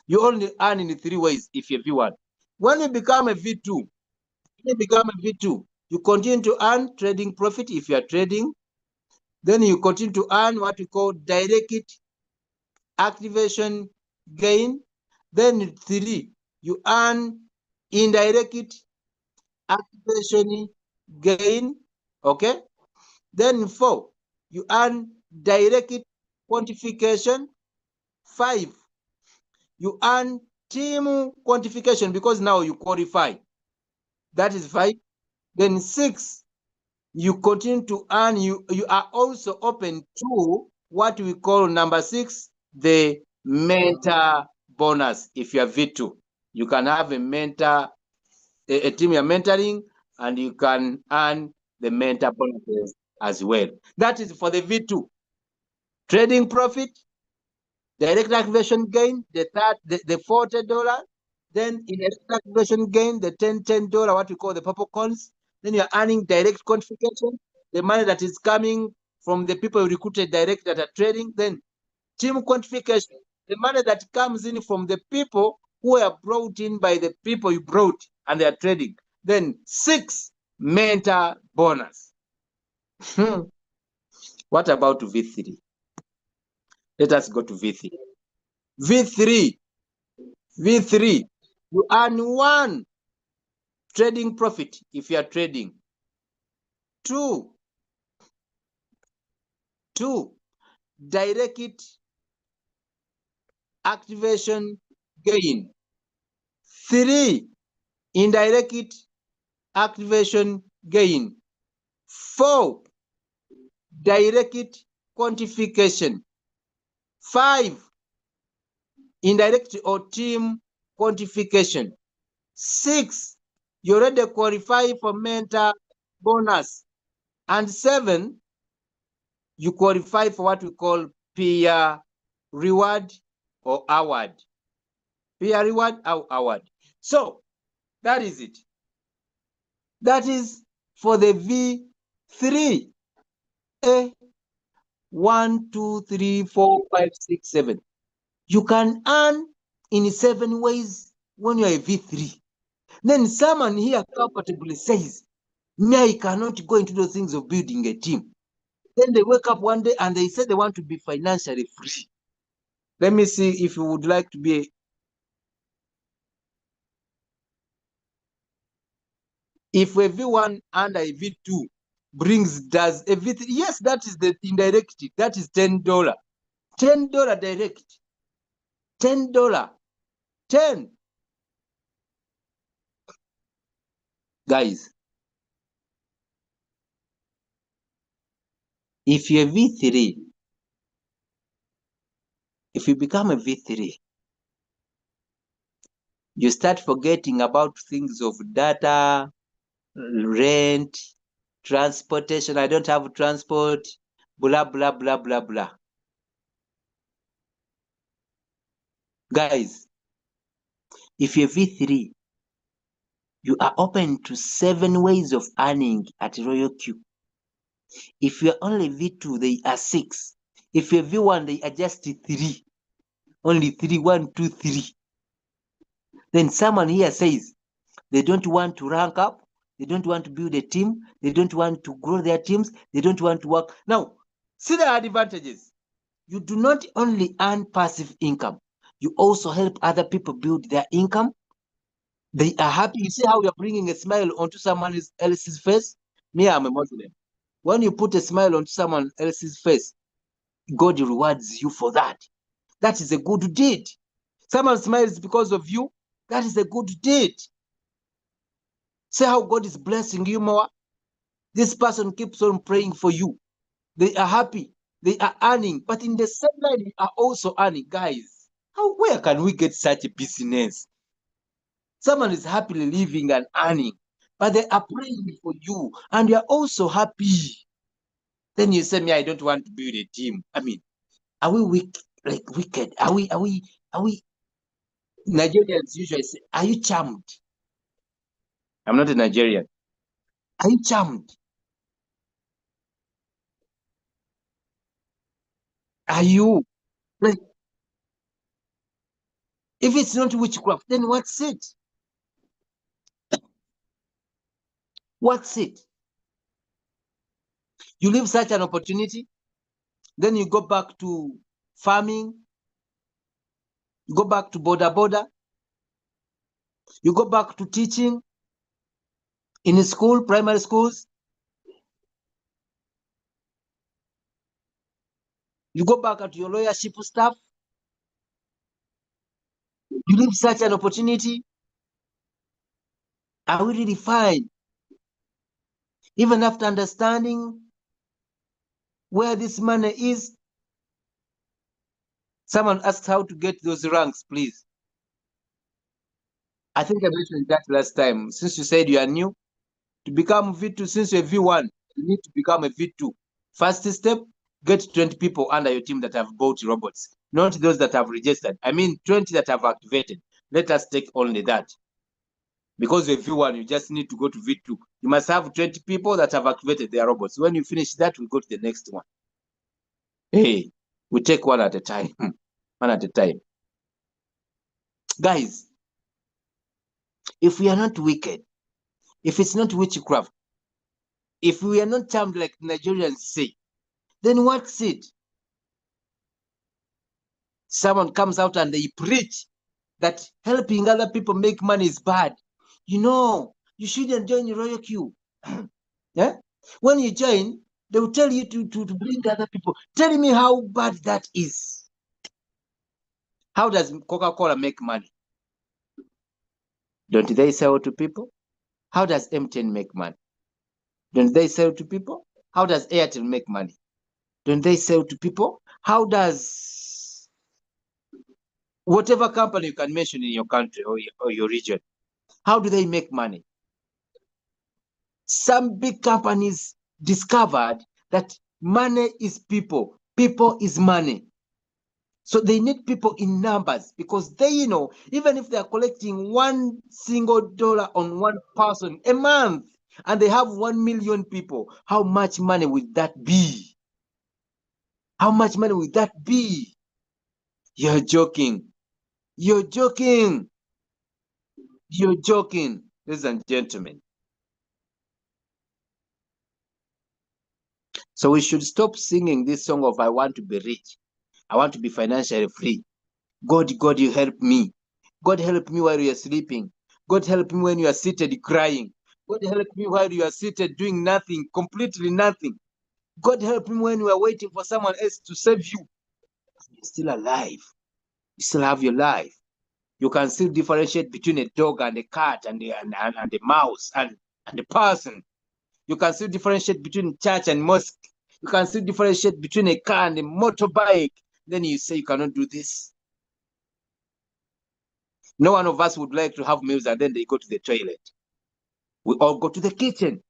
You only earn in 3 ways if you're V1. When you become a V2, you continue to earn trading profit if you are trading. Then you continue to earn what we call direct activation gain. Then 3, you earn indirect activation gain. Okay. Then 4, you earn direct quantification. 5, you earn team quantification because now you qualify. That is 5. Then 6, you continue to earn. You are also open to what we call number 6, the mentor bonus. If you are V2, you can have a mentor, a team you're mentoring, and you can earn the mentor bonuses as well. That is for the V2. Trading profit, direct activation gain, the $40. Then indirect activation gain, the $10, what we call the purple coins. Then you're earning direct quantification, the money that is coming from the people you recruited direct that are trading. Then team quantification, the money that comes in from the people who are brought in by the people you brought and they are trading. Then 6, mentor bonus. What about V3? Let us go to V3. V3, you earn 1, trading profit if you are trading. 2, direct activation gain. 3, indirect activation gain. 4, direct quantification. 5, indirect or team quantification. 6, you already qualify for mentor bonus. And 7, you qualify for what we call peer reward or award. Peer reward or award. So that is it. That is for the V3. 1, 2, 3, 4, 5, 6, 7. You can earn in 7 ways when you are a V3. Then someone here comfortably says, me, I cannot go into those things of building a team. Then they wake up one day and they say they want to be financially free. Let me see if you would like to be if a V1 and a V2 does a V3, yes, that is the indirect. That is $10. $10 direct. $10. 10. Guys, if you're a V3, if you become a V3, you start forgetting about things of data, rent, transportation. I don't have transport, blah, blah, blah, blah, blah. Guys, if you're V3, you are open to 7 ways of earning at ROYALQ. If you're only V2, they are 6. If you're V1, they are just 3. Only 3, 1, 2, 3. Then someone here says they don't want to rank up, they don't want to build a team, they don't want to grow their teams, they don't want to work. Now, see the advantages. You do not only earn passive income, you also help other people build their income. They are happy. You see how you're bringing a smile onto someone else's face? Me, I'm a Muslim. When you put a smile onto someone else's face, God rewards you for that. That is a good deed. Someone smiles because of you. That is a good deed. See how God is blessing you more. This person keeps on praying for you. They are happy. They are earning. But in the same line, you are also earning. Guys, where can we get such a business? Someone is happily living and earning, but they are praying for you, and you are also happy. Then you say, me, I don't want to build a team. I mean, are we weak, like wicked? Are we Nigerians usually say, are you charmed? I'm not a Nigerian. Are you charmed? Are you, like, if it's not witchcraft, then what's it? What's it? You leave such an opportunity, then you go back to farming, go back to border, you go back to teaching in school, primary schools. You go back at your lawyership stuff. You leave such an opportunity. Are we really fine? Even after understanding where this money is, someone asked how to get those ranks, please. I think I mentioned that last time. Since you said you are new, to become V2, since you're V1, you need to become a V2. First step, get 20 people under your team that have bought robots, not those that have registered. I mean, 20 that have activated. Let us take only that. Because you're V1, you just need to go to V2. You must have 20 people that have activated their robots. When you finish that, we go to the next one. Hey, we take one at a time. One at a time. Guys, if we are not wicked, if it's not witchcraft, if we are not charmed like Nigerians say, then what's it? Someone comes out and they preach that helping other people make money is bad. You know, you shouldn't join ROYALQ. Yeah? When you join, they will tell you to bring other people. Tell me how bad that is. How does Coca-Cola make money? Don't they sell to people? How does MTN make money? Don't they sell to people? How does Airtel make money? Don't they sell to people? How does whatever company you can mention in your country or your region, how do they make money? Some big companies discovered that money is people, people is money. So they need people in numbers because they know, even if they are collecting $1 single on one person a month and they have 1 million people, how much money would that be? How much money would that be? You're joking. You're joking. You're joking, ladies and gentlemen. So we should stop singing this song of I want to be rich. I want to be financially free. God, God, you help me. God, help me while you are sleeping. God, help me when you are seated crying. God, help me while you are seated doing nothing, completely nothing. God, help me when you are waiting for someone else to save you. You're still alive. You still have your life. You can still differentiate between a dog and a cat and a mouse and a person. You can still differentiate between church and mosque. You can still differentiate between a car and a motorbike. Then you say you cannot do this. No one of us would like to have meals and then they go to the toilet. We all go to the kitchen.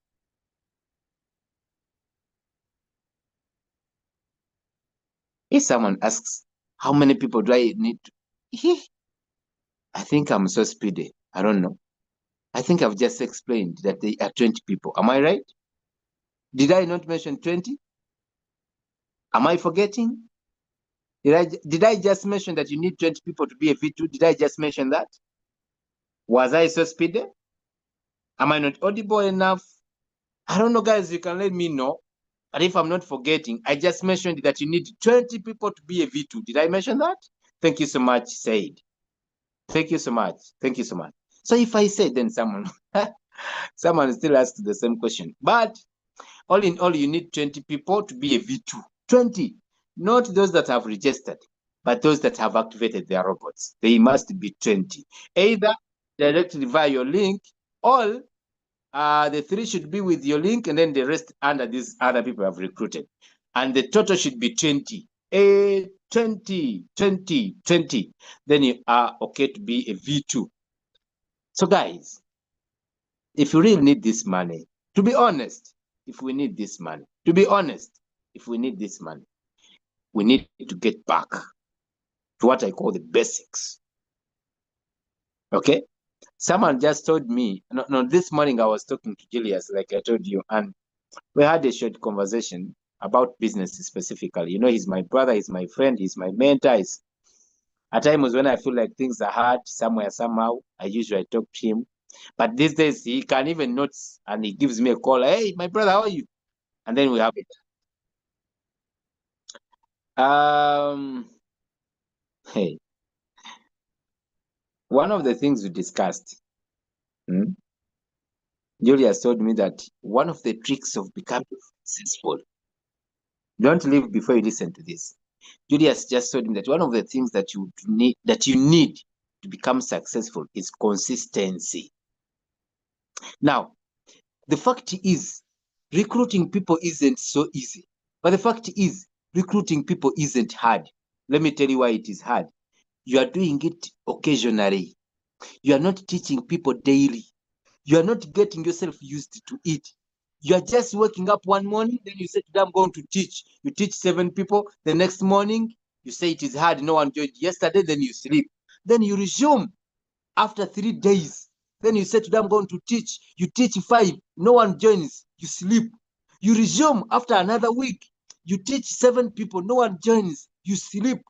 If someone asks, how many people do I need to... I think I'm so speedy. I don't know. I think I've just explained that there are 20 people. Am I right? Did I not mention 20? Am I forgetting? Did I just mention that you need 20 people to be a V2? Did I just mention that? Was I so speedy? Am I not audible enough? I don't know, guys. You can let me know. But if I'm not forgetting, I just mentioned that you need 20 people to be a V2. Did I mention that? Thank you so much, Said. Thank you so much. Thank you so much. So if I say, then someone still asks the same question. But all in all, you need 20 people to be a V2. 20. Not those that have registered, but those that have activated their robots. They must be 20. Either directly via your link, or the 3 should be with your link, and then the rest under these other people have recruited. And the total should be 20. 20, 20, 20. Then you are okay to be a V2. So guys, if you really need this money, to be honest, if we need this money, to be honest, if we need this money, we need to get back to what I call the basics. Okay? Someone just told me, no, this morning I was talking to Julius, like I told you, and we had a short conversation about business specifically. You know, he's my brother, he's my friend, he's my mentor. At times when I feel like things are hard somewhere, somehow, I usually talk to him. But these days, he can even notice, and he gives me a call. Hey, my brother, how are you? And then we have it. Hey, one of the things we discussed, Julius told me that one of the tricks of becoming successful, don't leave before you listen to this. Julius just told me that one of the things that you need to become successful is consistency. Now, the fact is, recruiting people isn't so easy. But the fact is, recruiting people isn't hard. Let me tell you why it is hard. You are doing it occasionally. You are not teaching people daily. You are not getting yourself used to it. You are just waking up one morning, then you say, today I'm going to teach. You teach 7 people. The next morning, you say it is hard. No one joined yesterday, then you sleep. Then you resume after 3 days. Then you say, today I'm going to teach. You teach 5. No one joins. You sleep. You resume after another week. You teach 7 people. No one joins. You sleep.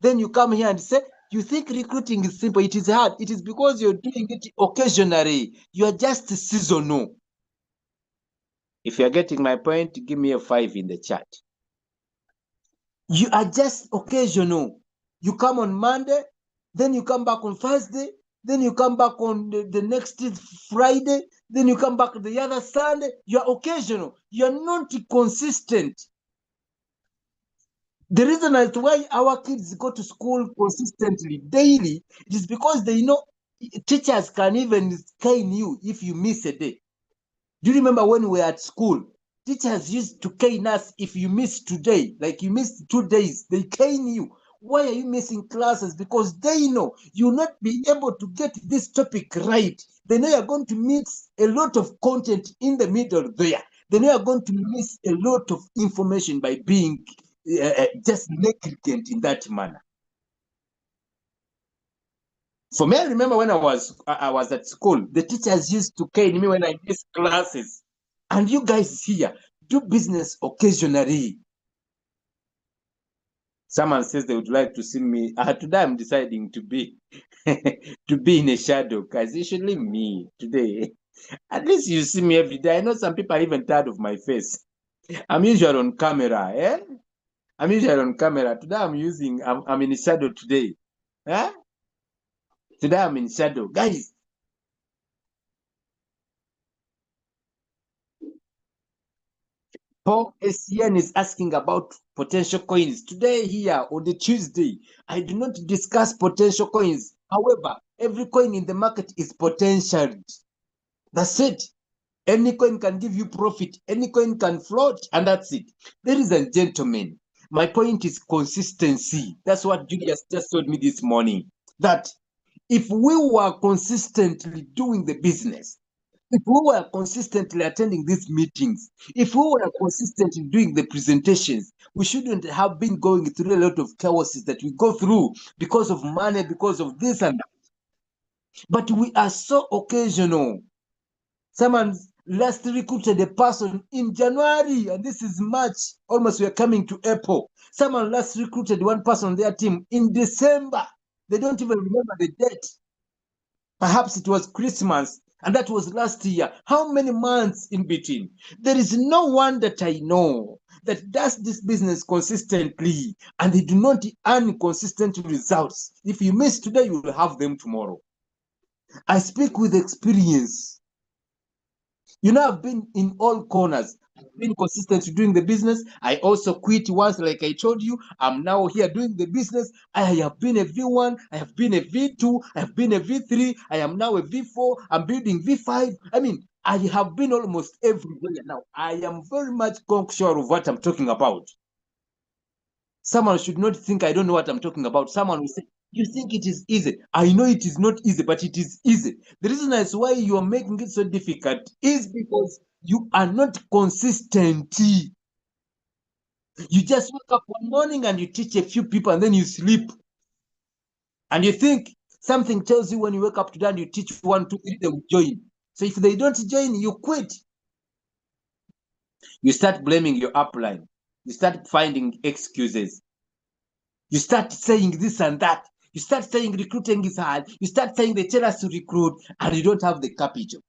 Then you come here and say, you think recruiting is simple. It is hard. It is because you're doing it occasionally. You are just seasonal. If you're getting my point, give me a 5 in the chat. You are just occasional. You come on Monday, then you come back on Thursday, then you come back on the next Friday, then you come back the other Sunday. You're occasional. You're not consistent. The reason as to why our kids go to school consistently, daily, it is because they know teachers can even cane you if you miss a day. Do you remember when we were at school? Teachers used to cane us if you miss today, like you missed 2 days, they cane you. Why are you missing classes? Because they know you'll not be able to get this topic right. They know you're going to miss a lot of content in the middle there. They know you're going to miss a lot of information by being just negligent in that manner. For me, I remember when I was at school, the teachers used to cane me when I missed classes. And you guys here do business occasionally. Someone says they would like to see me. Today I'm deciding to be in a shadow, because usually me today. At least you see me every day. I know some people are even tired of my face. I'm usually on camera, eh? I'm usually on camera. Today I'm in shadow today. Eh? Today I'm in shadow. Guys, Paul SCN is asking about potential coins. Today here on the Tuesday, I do not discuss potential coins. However, every coin in the market is potential. That's it. Any coin can give you profit. Any coin can float, and that's it. Ladies and gentlemen, my point is consistency. That's what Julius just told me this morning. That if we were consistently doing the business, If we were consistently attending these meetings, if we were consistently doing the presentations, we shouldn't have been going through a lot of chaoses that we go through because of money, because of this and that. But we are so occasional. Someone last recruited a person in January, and this is March. Almost we are coming to April. Someone last recruited one person on their team in December. They don't even remember the date. Perhaps it was Christmas, and that was last year. How many months in between? There is no one that I know that does this business consistently, and they do not earn consistent results. If you miss today, you will have them tomorrow. I speak with experience. You know, I've been in all corners. I've been consistent doing the business. I also quit once, like I told you. I'm now here doing the business. I have been a V1, I have been a V2, I have been a V3, I am now a V4, I'm building V5. I mean, I have been almost everywhere now. I am very much sure of what I'm talking about. Someone should not think I don't know what I'm talking about. Someone will say, you think it is easy. I know it is not easy, but it is easy. The reason is why you are making it so difficult is because you are not consistent. You just wake up one morning and you teach a few people and then you sleep. And you think something tells you when you wake up today and you teach 1, 2, 3, they will join. So if they don't join, you quit. You start blaming your upline. You start finding excuses. You start saying this and that. You start saying recruiting is hard. You start saying they tell us to recruit and you don't have the capital.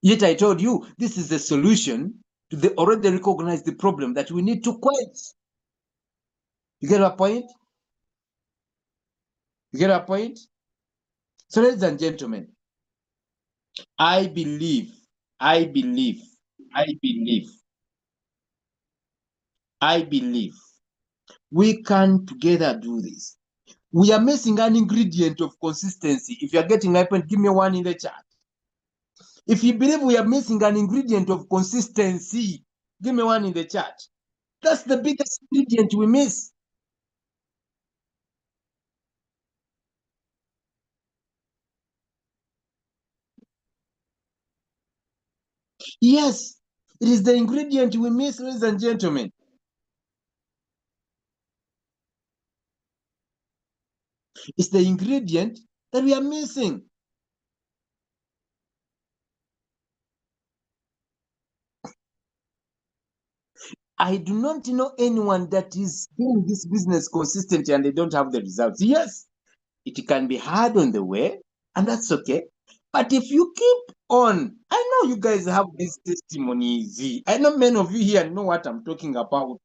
Yet I told you, this is the solution to the already recognized the problem that we need to quench. You get my point? You get my point? So ladies and gentlemen, I believe we can together do this. We are missing an ingredient of consistency. If you are getting my point, give me one in the chat. If you believe we are missing an ingredient of consistency, give me one in the chat. That's the biggest ingredient we miss. Yes, it is the ingredient we miss, ladies and gentlemen. It's the ingredient that we are missing. I do not know anyone that is doing this business consistently and they don't have the results. Yes, it can be hard on the way, and that's okay. But if you keep on, I know you guys have these testimonies. I know many of you here know what I'm talking about.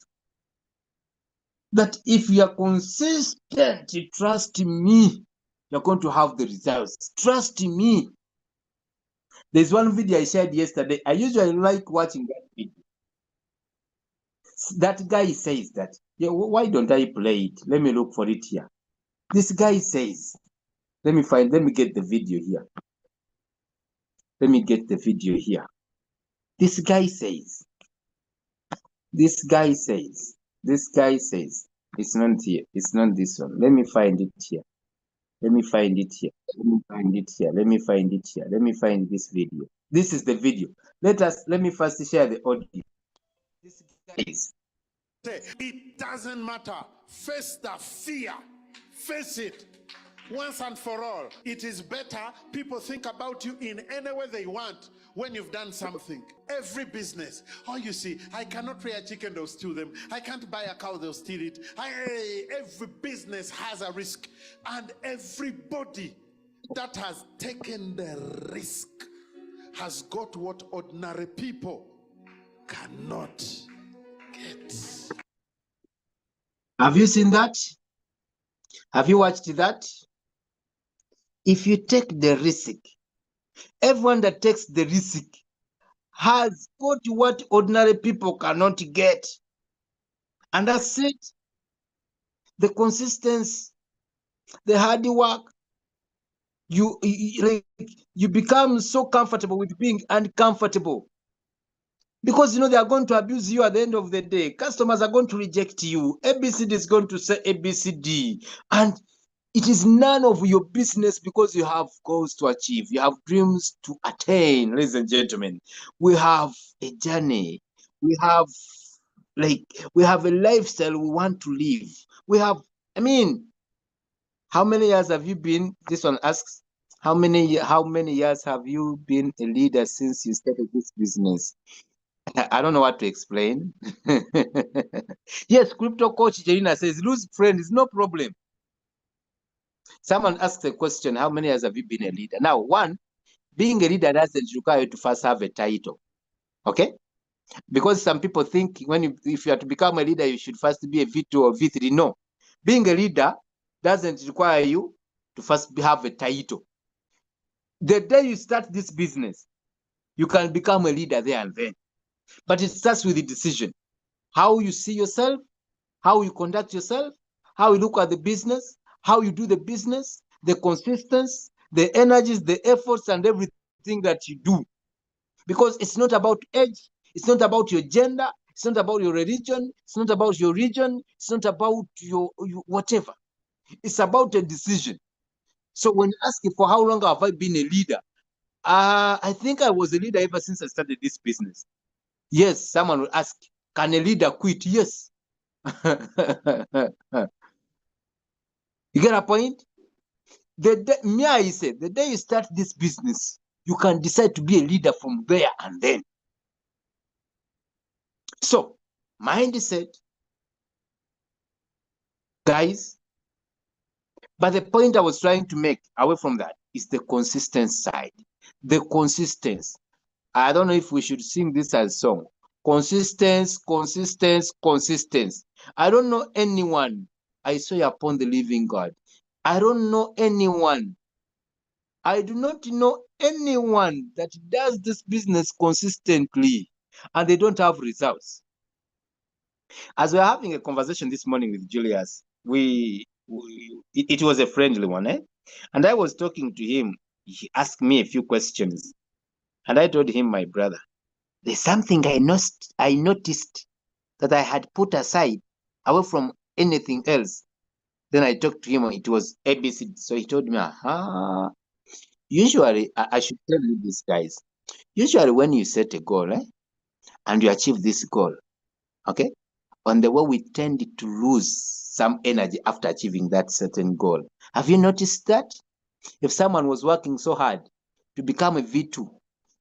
That if you are consistent, trust me, you're going to have the results. Trust me. There's one video I shared yesterday. I usually like watching that video. That guy says that, yeah, why don't I play it? Let me look for it here. This guy says, let me get the video here. Let me get the video here. This guy says, it's not here. It's not this one. Let me find it here. Let me find it here. Let me find this video. This is the video. Let me first share the audio. This guy is. It doesn't matter. Face the fear. Face it. Once and for all. It is better people think about you in any way they want when you've done something. Every business. Oh, you see, I cannot rear a chicken, they'll steal them. I can't buy a cow, they'll steal it. Every business has a risk. And everybody that has taken the risk has got what ordinary people cannot get. Have you seen that? Have you watched that? If you take the risk, everyone that takes the risk has got what ordinary people cannot get. And that's it. The consistency, the hard work, you become so comfortable with being uncomfortable. Because, you know, they are going to abuse you at the end of the day. Customers are going to reject you. ABCD is going to say ABCD. And It is none of your business because you have goals to achieve. You have dreams to attain, ladies and gentlemen. We have a journey. We have we have a lifestyle we want to live. We have, I mean, how many years have you been? This one asks, how many years have you been a leader since you started this business? I don't know what to explain. Yes, crypto coach Jelena says, lose friends, no problem. Someone asked a question, how many years have you been a leader? Now, one, being a leader doesn't require you to first have a title, okay? Because some people think if you are to become a leader, you should first be a V2 or V3. No, being a leader doesn't require you to first have a title. The day you start this business, you can become a leader there and then. But it starts with the decision. How you see yourself, how you conduct yourself, how you look at the business, how you do the business, the consistency, the energies, the efforts, and everything that you do. Because it's not about age, it's not about your gender, it's not about your religion, it's not about your region, it's not about your whatever. It's about a decision. So when you ask for how long have I been a leader, I think I was a leader ever since I started this business. Yes, someone will ask, can a leader quit? Yes. You get a point? I said, the day you start this business, you can decide to be a leader from there and then. So, mindset, guys. But the point I was trying to make away from that is the consistent side. The consistency. I don't know if we should sing this as a song. Consistency, consistency, consistency. I don't know anyone. I swear upon the living God. I don't know anyone. I do not know anyone that does this business consistently and they don't have results. As we were having a conversation this morning with Julius, it was a friendly one, eh? And I was talking to him. He asked me a few questions. And I told him, my brother, there's something I noticed that I had put aside away from anything else. Then I talked to him, it was ABC. So he told me, usually, I should tell you this, guys. Usually when you set a goal, and you achieve this goal, okay, on the way we tend to lose some energy after achieving that certain goal. Have you noticed that? If someone was working so hard to become a V2,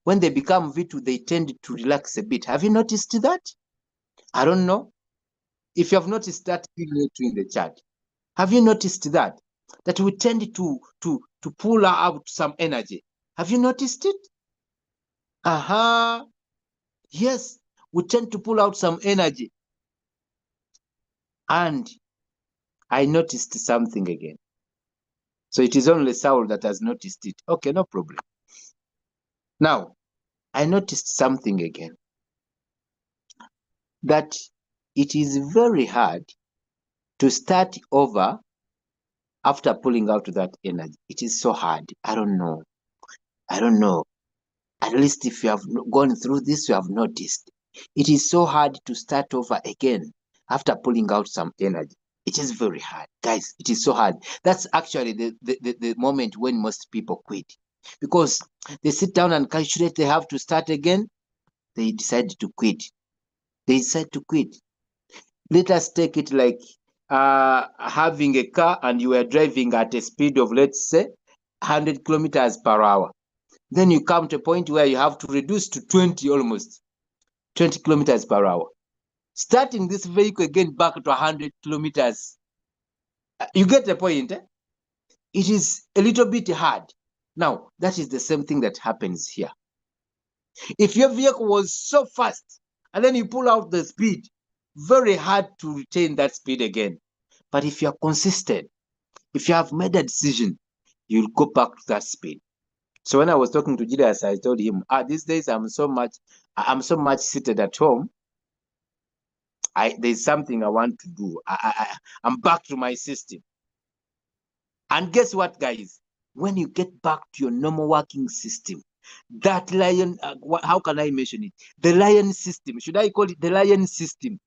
when they become V2, they tend to relax a bit. Have you noticed that? I don't know. If you have noticed that, feel it in the chat. Have you noticed that? That we tend to pull out some energy. Have you noticed it? Yes, we tend to pull out some energy. And I noticed something again. So it is only Saul that has noticed it. Okay, no problem. Now, I noticed something again. That it is very hard to start over after pulling out that energy. It is so hard. I don't know. At least if you have gone through this, you have noticed. It is so hard to start over again after pulling out some energy. It is very hard. Guys, it is so hard. That's actually the moment when most people quit. Because they sit down and calculate they have to start again. They decide to quit. Let us take it like having a car and you are driving at a speed of, let's say, 100 kilometers per hour. Then you come to a point where you have to reduce to 20 kilometers per hour. Starting this vehicle again back to 100 kilometers. You get the point, eh? It is a little bit hard. Now, that is the same thing that happens here. If your vehicle was so fast and then you pull out the speed, very hard to retain that speed again. But if you're consistent, if you have made a decision, you'll go back to that speed. So when I was talking to Julius, I told him, these days I'm so much seated at home. There's something I want to do. I'm back to my system. And guess what, guys? When you get back to your normal working system, that lion, how can I mention it? The lion system. Should I call it the lion system?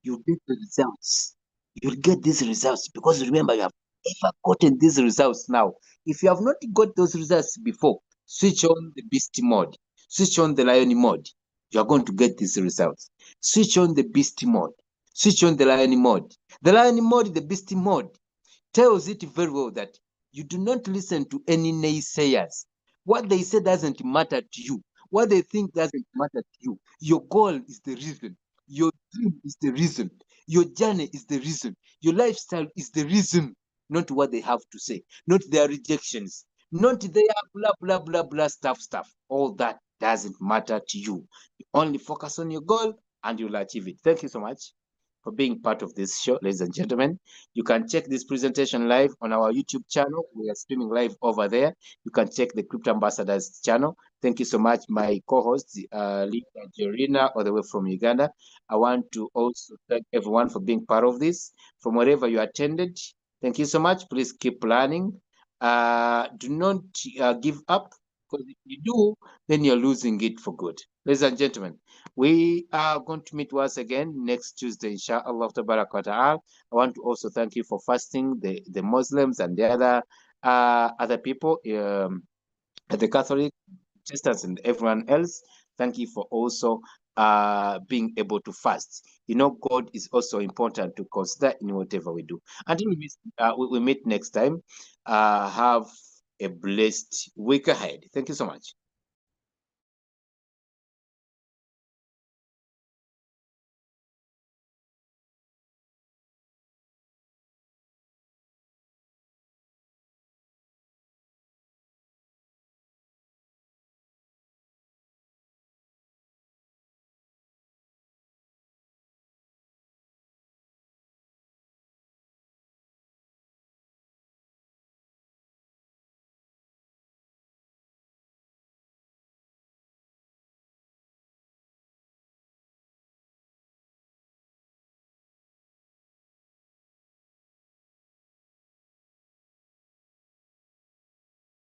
You'll get the results. You'll get these results because remember, you have ever gotten these results now, if you have not got those results before, switch on the beast mode, switch on the lion mode. You are going to get these results. Switch on the beast mode, switch on the lion mode. The lion mode, the beast mode tells it very well that you do not listen to any naysayers. What they say doesn't matter to you. What they think doesn't matter to you. Your goal is the reason. Your dream is the reason. Your journey is the reason. Your lifestyle is the reason. Not what they have to say. Not their rejections. Not their blah, blah, blah, blah stuff. All that doesn't matter to you. You only focus on your goal and you'll achieve it. Thank you so much for being part of this show, ladies and gentlemen. You can check this presentation live on our YouTube channel. We are streaming live over there. You can check the Crypto Ambassadors channel. Thank you so much, my co-host, Lisa Jorina, all the way from Uganda. I want to also thank everyone for being part of this. From wherever you attended, thank you so much. Please keep learning. Do not give up, because if you do, then you're losing it for good. Ladies and gentlemen, we are going to meet once again next Tuesday, inshallah. I want to also thank you for fasting, the Muslims and the other people, the Catholic, Protestants, and everyone else. Thank you for also being able to fast. You know, God is also important to consider in whatever we do. Until we meet next time, have a blessed week ahead. Thank you so much.